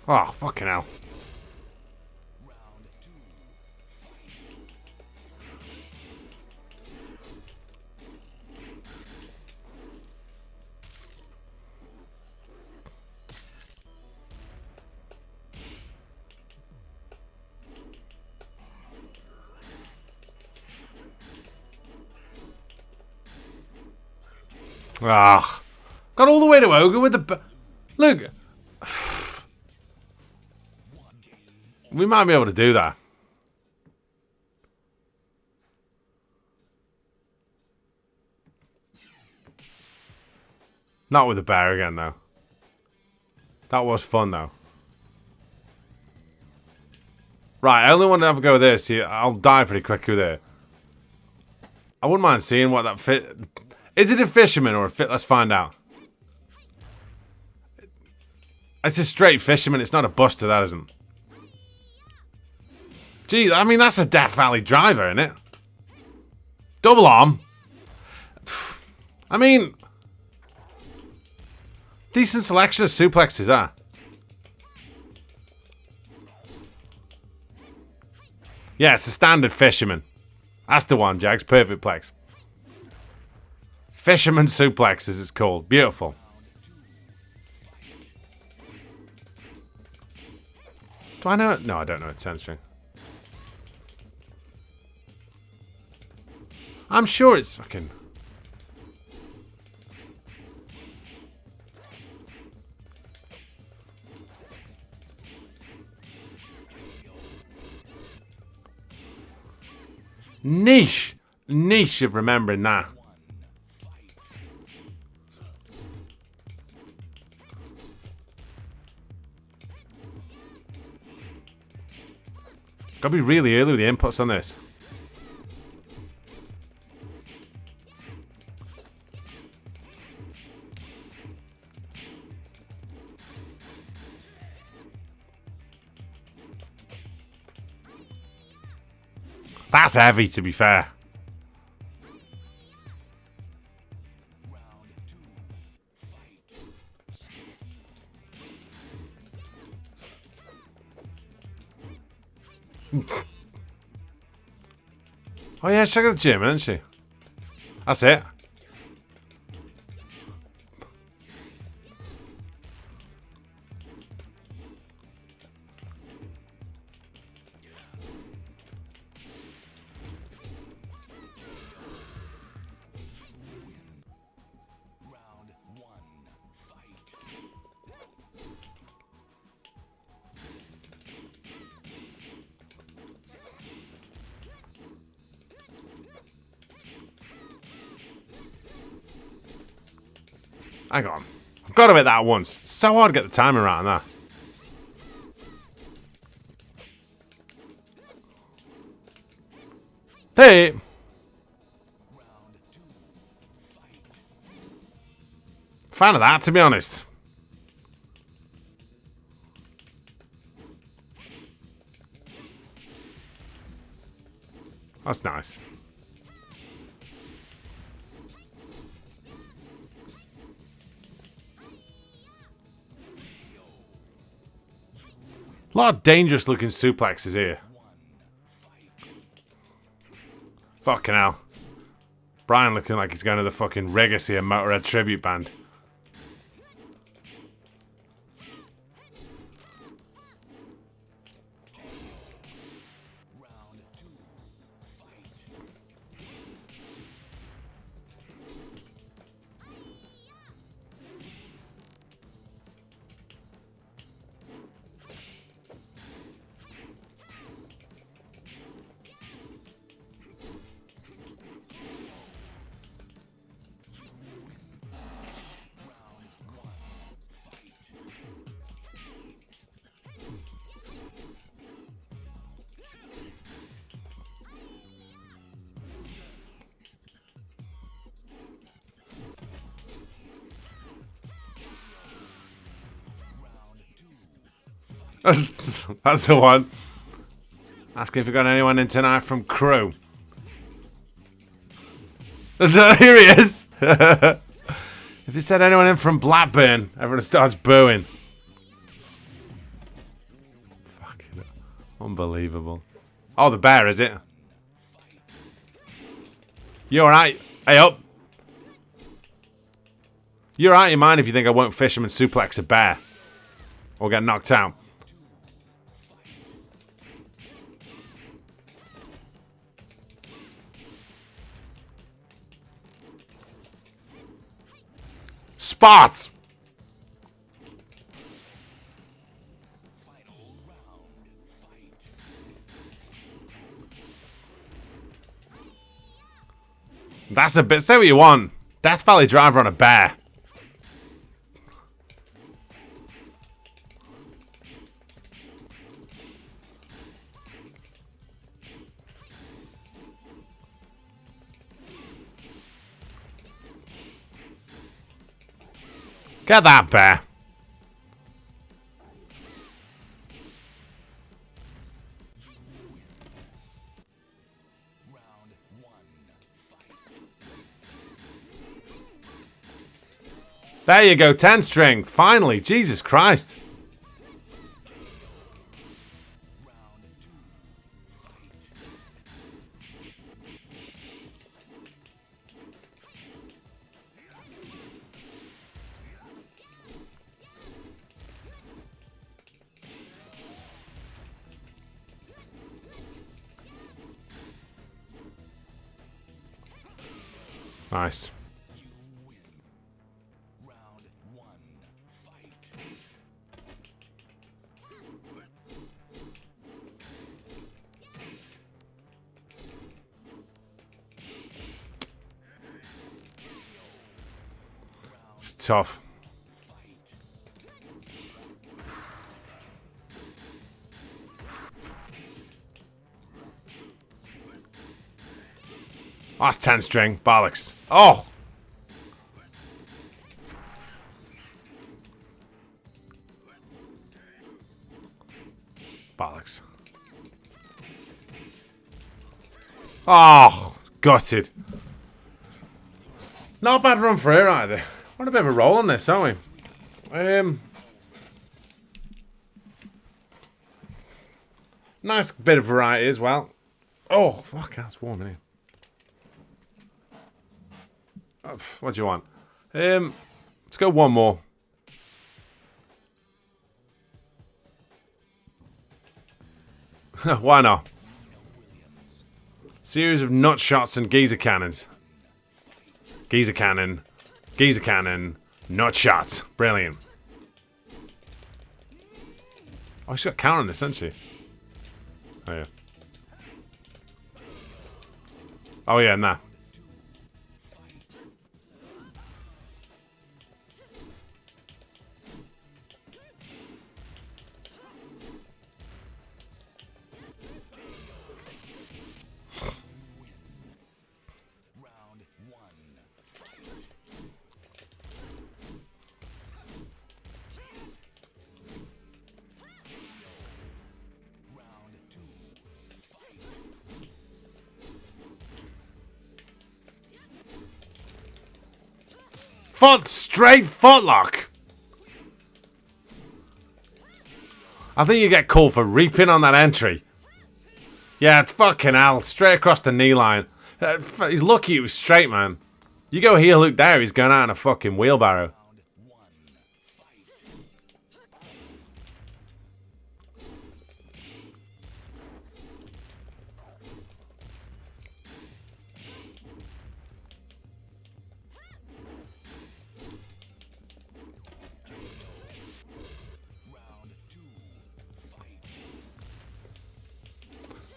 Oh, fucking hell. Ah, got all the way to Ogre with the... Look. We might be able to do that. Not with the bear again, though. That was fun, though. Right, I only want to have a go with this. I'll die pretty quickly there. I wouldn't mind seeing what that fit... Is it a fisherman or a fit? Let's find out. It's a straight fisherman. It's not a buster, that isn't. Gee, I mean, that's a Death Valley driver, isn't it? Double arm. I mean... Decent selection of suplexes, that. Yeah, it's a standard fisherman. That's the one, Jags. Perfect plex. Fisherman suplex, as it's called. Beautiful. Do I know it? No, I don't know it's 10 string. I'm sure it's fucking... Niche. Niche of remembering that. Gotta be really early with the inputs on this. That's heavy, to be fair. Oh yeah, she's at the gym, isn't she? That's it. Hang on. I've got to hit that once. It's so hard to get the timing right on that. Hey! Fan of that, to be honest. That's nice. A lot of dangerous looking suplexes here. Fucking hell. Brian looking like he's going to the fucking Legacy and Motorhead tribute band. That's the one. Asking if we got anyone in tonight from Crew. Here he is. If you said anyone in from Blackburn, everyone starts booing. Fucking unbelievable. Oh, the bear, is it? You alright? Hey, up. You're out of your mind if you think I won't fisherman suplex a bear. Or get knocked out. Spots! That's a bit... Say what you want. Death Valley Driver on a bear. Get that bear. There you go, 10 string. Finally, Jesus Christ. Nice. It's tough. Oh, that's 10 string. Bollocks. Oh! Bollocks. Oh! Gutted. Not a bad run for here either. What a bit of a roll on this, aren't we? Nice bit of variety as well. Oh, fuck, that's warm in here. What do you want? Let's go one more. Why not? Series of nut shots and geezer cannons. Geezer cannon. Geezer cannon. Nut shots. Brilliant. Oh, she's got a counter on this, hasn't she? Oh, yeah. Oh, yeah, nah. Straight footlock. I think you get called for reaping on that entry. Yeah, it's fucking hell. Straight across the knee line. He's lucky it was straight, man. You go here, look there, he's going out in a fucking wheelbarrow.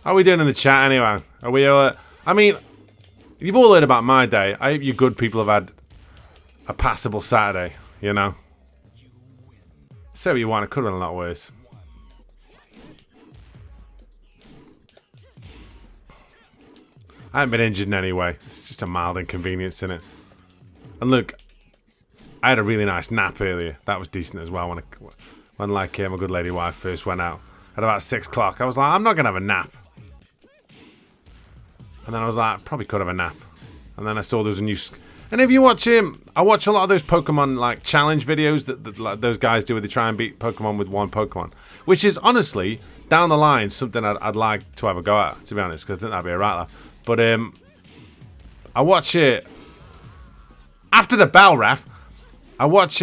How are we doing in the chat anyway? Are we I mean, you've all heard about my day. I hope you good people have had a passable Saturday, you know? Say what you want, it could have been a lot worse. I haven't been injured in any way. It's just a mild inconvenience, isn't it? And look, I had a really nice nap earlier. That was decent as well when like my good lady wife first went out. At about 6 o'clock, I was like, I'm not going to have a nap. And then I was like, probably could have a nap. And then I saw there was a new... And if you watch him, I watch a lot of those Pokemon like challenge videos that like, those guys do where they try and beat Pokemon with one Pokemon. Which is honestly, down the line, something I'd like to have a go at, to be honest, because I think that'd be a rattler. But I watch it... After the bell, ref, I watch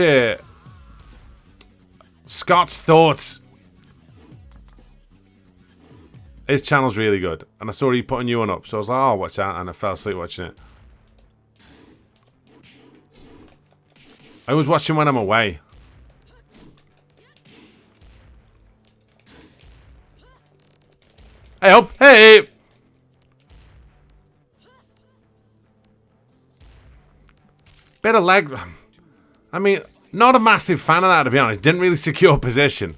Scott's Thoughts. His channel's really good. And I saw he put a new one up. So I was like, oh, watch that. And I fell asleep watching it. I always watch him when I'm away. Hey up! Hey! Bit of leg... I mean, not a massive fan of that, to be honest. Didn't really secure position.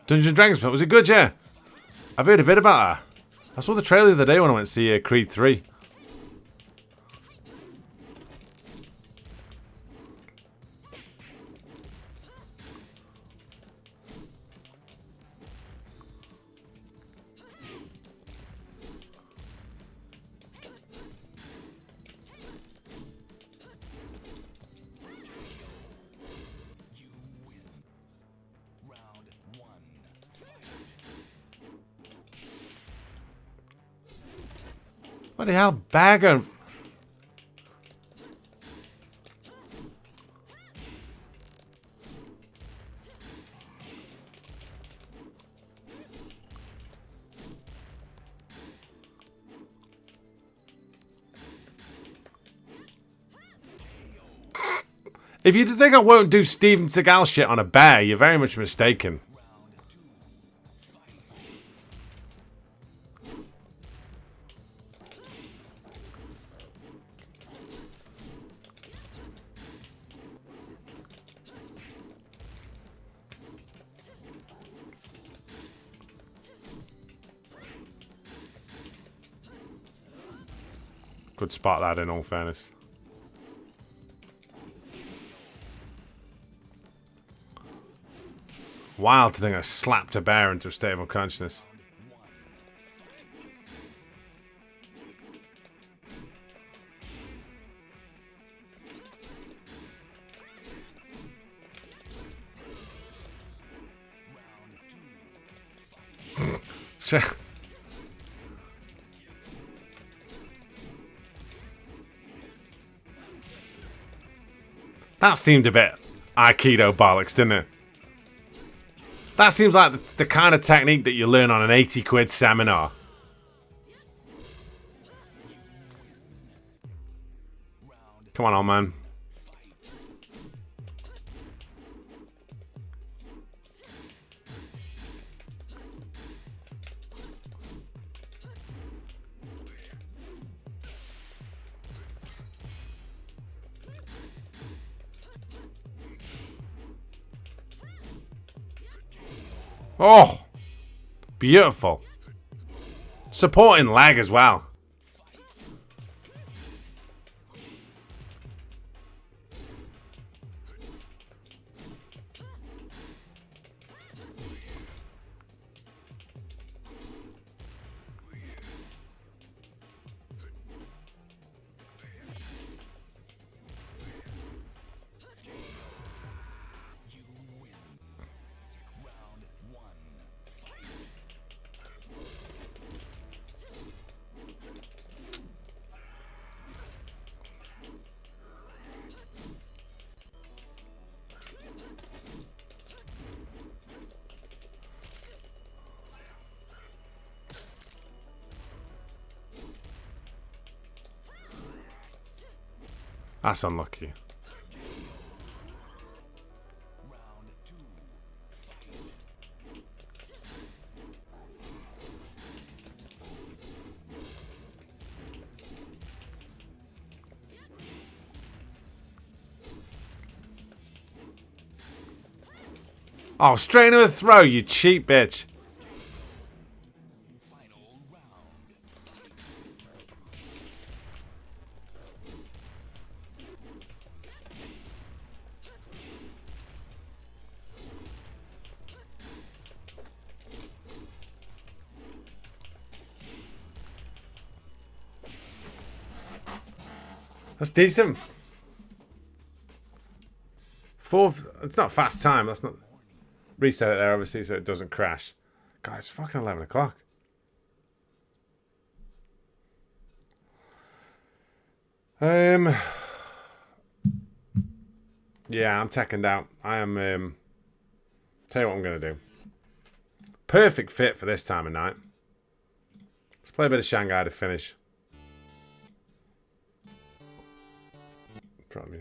Dungeons and Dragons film, was it good? Yeah, I've heard a bit about that. I saw the trailer the other day when I went to see Creed 3. What the hell, bagger? If you think I won't do Steven Seagal shit on a bear, you're very much mistaken. Good spot that, in all fairness. Wild to think I slapped a bear into a state of unconsciousness. That seemed a bit Aikido bollocks, didn't it? That seems like the kind of technique that you learn on an 80 quid seminar. Come on, man. Oh, beautiful. Supporting leg as well. That's unlucky. Oh, straight into the throw, you cheap bitch. That's decent. Fourth. It's not fast time. That's not. Reset it there, obviously, so it doesn't crash. Guys, it's fucking 11 o'clock. Yeah, I'm Tekken out. I am. Tell you what I'm gonna do. Perfect fit for this time of night. Let's play a bit of Shanghai to finish. Probably.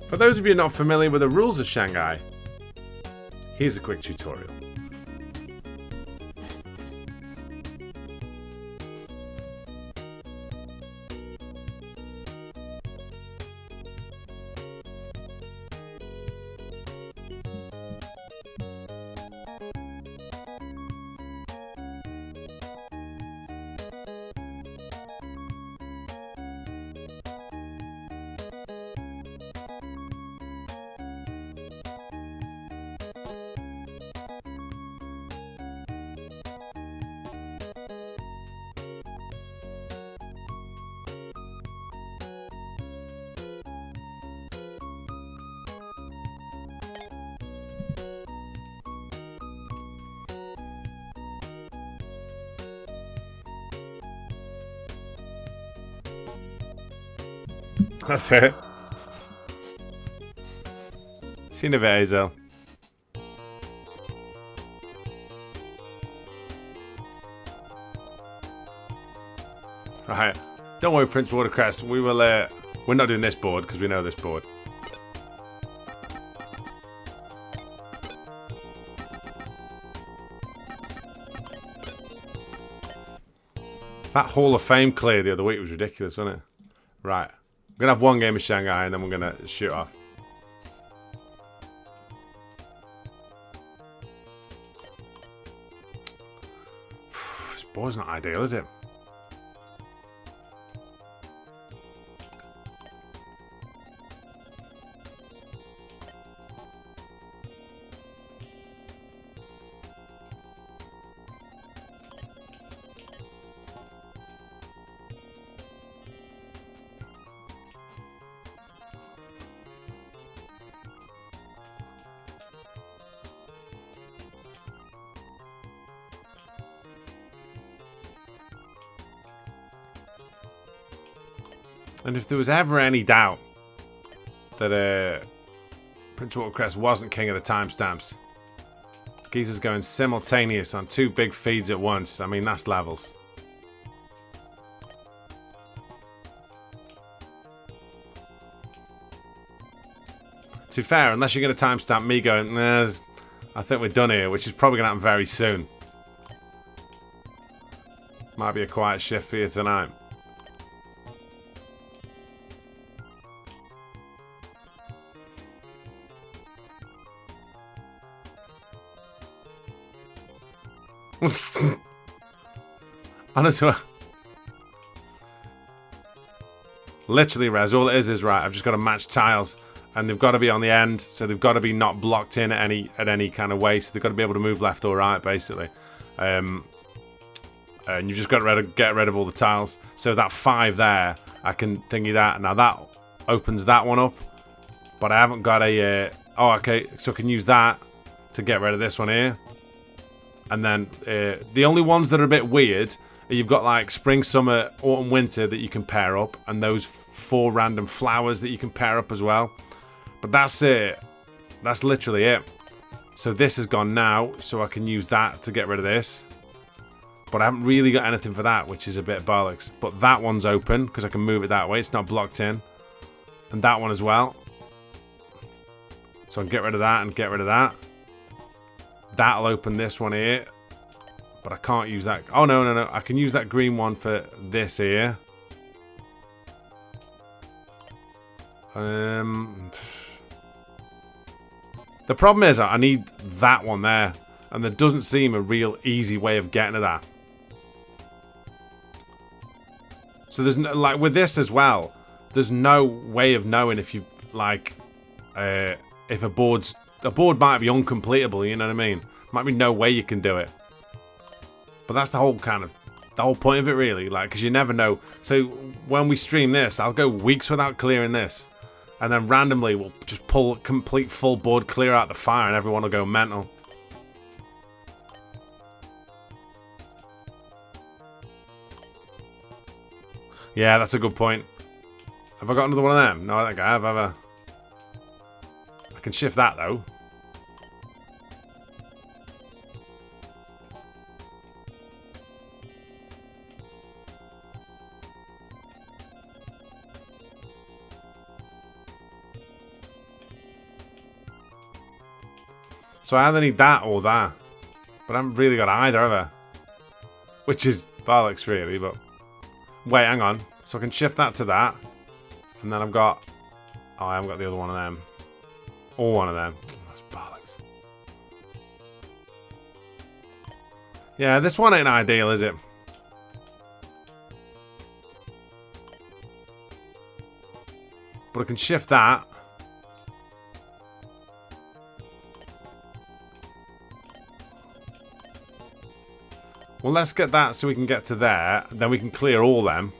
For those of you not familiar with the rules of Shanghai, here's a quick tutorial. That's it. See you in a bit, Hazel. Right. Don't worry, Prince Watercrest. We will. We're not doing this board because we know this board. That Hall of Fame clear the other week was ridiculous, wasn't it? Right. We're going to have one game of Shanghai and then we're going to shoot off. This board's not ideal, is it? And if there was ever any doubt that Prince Watercrest wasn't king of the timestamps, Geezer's going simultaneous on two big feeds at once. I mean, that's levels. To be fair, unless you're going to timestamp me going, nah, I think we're done here, which is probably going to happen very soon. Might be a quiet shift for you tonight. Honestly, literally, Rez, all it is right. I've just got to match tiles, and they've got to be on the end, so they've got to be not blocked in at any kind of way. So they've got to be able to move left or right, basically. And you've just got to get rid of all the tiles. So that 5 there, I can thingy that. Now that opens that one up, but I haven't got a. Oh, okay. So I can use that to get rid of this one here. And then the only ones that are a bit weird are you've got like spring, summer, autumn, winter that you can pair up, and those 4 random flowers that you can pair up as well. But that's it. That's literally it. So this has gone now, so I can use that to get rid of this. But I haven't really got anything for that, which is a bit bollocks. But that one's open because I can move it that way. It's not blocked in. And that one as well. So I can get rid of that and get rid of that. That'll open this one here, but I can't use that. Oh, no. I can use that green one for this here. The problem is I need that one there, and there doesn't seem a real easy way of getting to that. So there's no, like with this as well, there's no way of knowing if you like if a board might be uncompletable, you know what I mean? Might be no way you can do it. But that's the whole point of it, really, like, because you never know. So when we stream this, I'll go weeks without clearing this, and then randomly we'll just pull a complete full board clear out the fire, and everyone will go mental. Yeah, that's a good point. Have I got another one of them? No, I don't think I have I? I can shift that, though. So I either need that or that. But I haven't really got either, have I? Which is bollocks, really, but... Wait, hang on. So I can shift that to that. And then I've got... Oh, I haven't got the other one of them. Or one of them. That's bollocks. Yeah, this one ain't ideal, is it? But I can shift that. Well, let's get that so we can get to there. Then we can clear all them.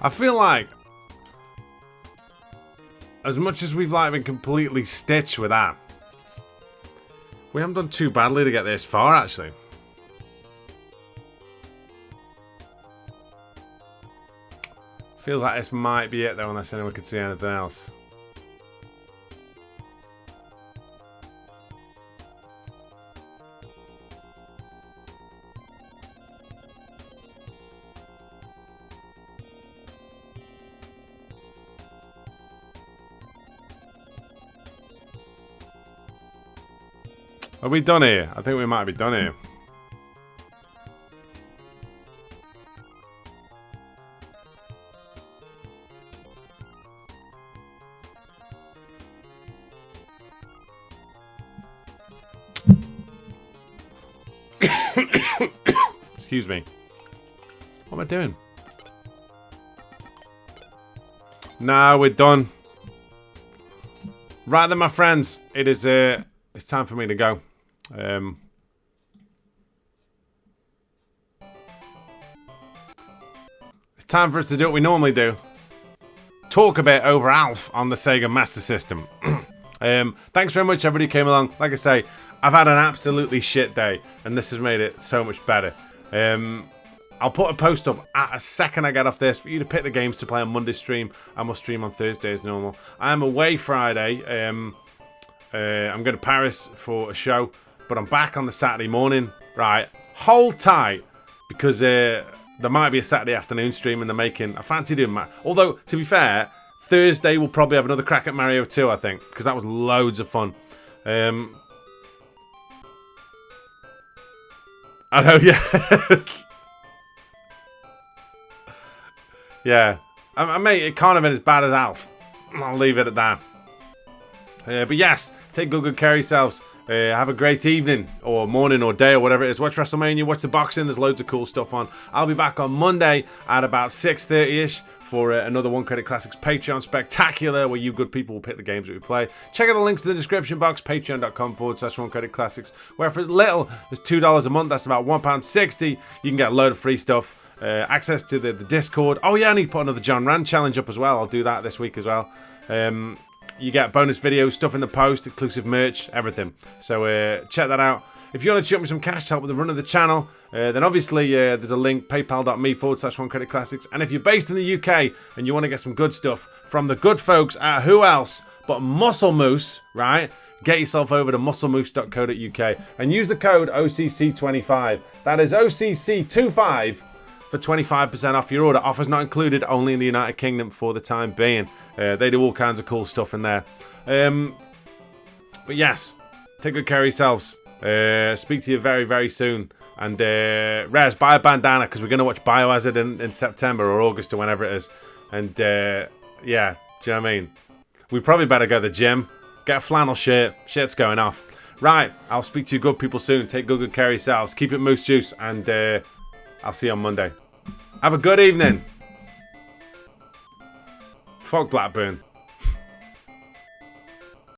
I feel like, as much as we've like been completely stitched with that, we haven't done too badly to get this far, actually. Feels like this might be it, though, unless anyone can see anything else. Are we done here? I think we might be done here. Excuse me. What am I doing? No, we're done. Right then, my friends. It is it's time for me to go. It's time for us to do what we normally do. Talk a bit over Alf on the Sega Master System. Thanks very much, everybody who came along. Like I say, I've had an absolutely shit day, and this has made it so much better. I'll put a post up at a second I get off this for you to pick the games to play on Monday stream. I will stream on Thursday as normal. I'm away Friday. I'm going to Paris for a show, but I'm back on the Saturday morning. Right, hold tight, because there might be a Saturday afternoon stream in the making. I fancy doing that. Although, to be fair, Thursday we'll probably have another crack at Mario 2, I think, because that was loads of fun. I know, yeah. Yeah. Mate, it can't have been as bad as Alf. I'll leave it at that. But yes, take good care of yourselves. Have a great evening, or morning, or day, or whatever it is. Watch WrestleMania, watch the boxing. There's loads of cool stuff on. I'll be back on Monday at about 6:30ish for another One Credit Classics Patreon Spectacular, where you good people will pick the games that we play. Check out the links in the description box, patreon.com/One Credit Classics, where for as little as $2 a month, that's about £1.60, you can get a load of free stuff. Access to the Discord. Oh yeah, I need to put another John Rand challenge up as well. I'll do that this week as well. You get bonus videos, stuff in the post, exclusive merch, everything. So check that out. If you want to chuck me some cash to help with the run of the channel, then obviously there's a link, paypal.me/One Credit Classics. And if you're based in the UK and you want to get some good stuff from the good folks at who else but Muscle Moose, right? Get yourself over to musclemoose.co.uk and use the code OCC25. That is OCC25 for 25% off your order. Offers not included, only in the United Kingdom for the time being. They do all kinds of cool stuff in there. But yes, take good care of yourselves. Speak to you very, very soon. And Rez, buy a bandana, because we're going to watch Biohazard in September or August or whenever it is. And yeah, do you know what I mean? We probably better go to the gym. Get a flannel shirt. Shit's going off. Right, I'll speak to you good people soon. Take good care of yourselves. Keep it moose juice. And I'll see you on Monday. Have a good evening. Fuck Blackburn.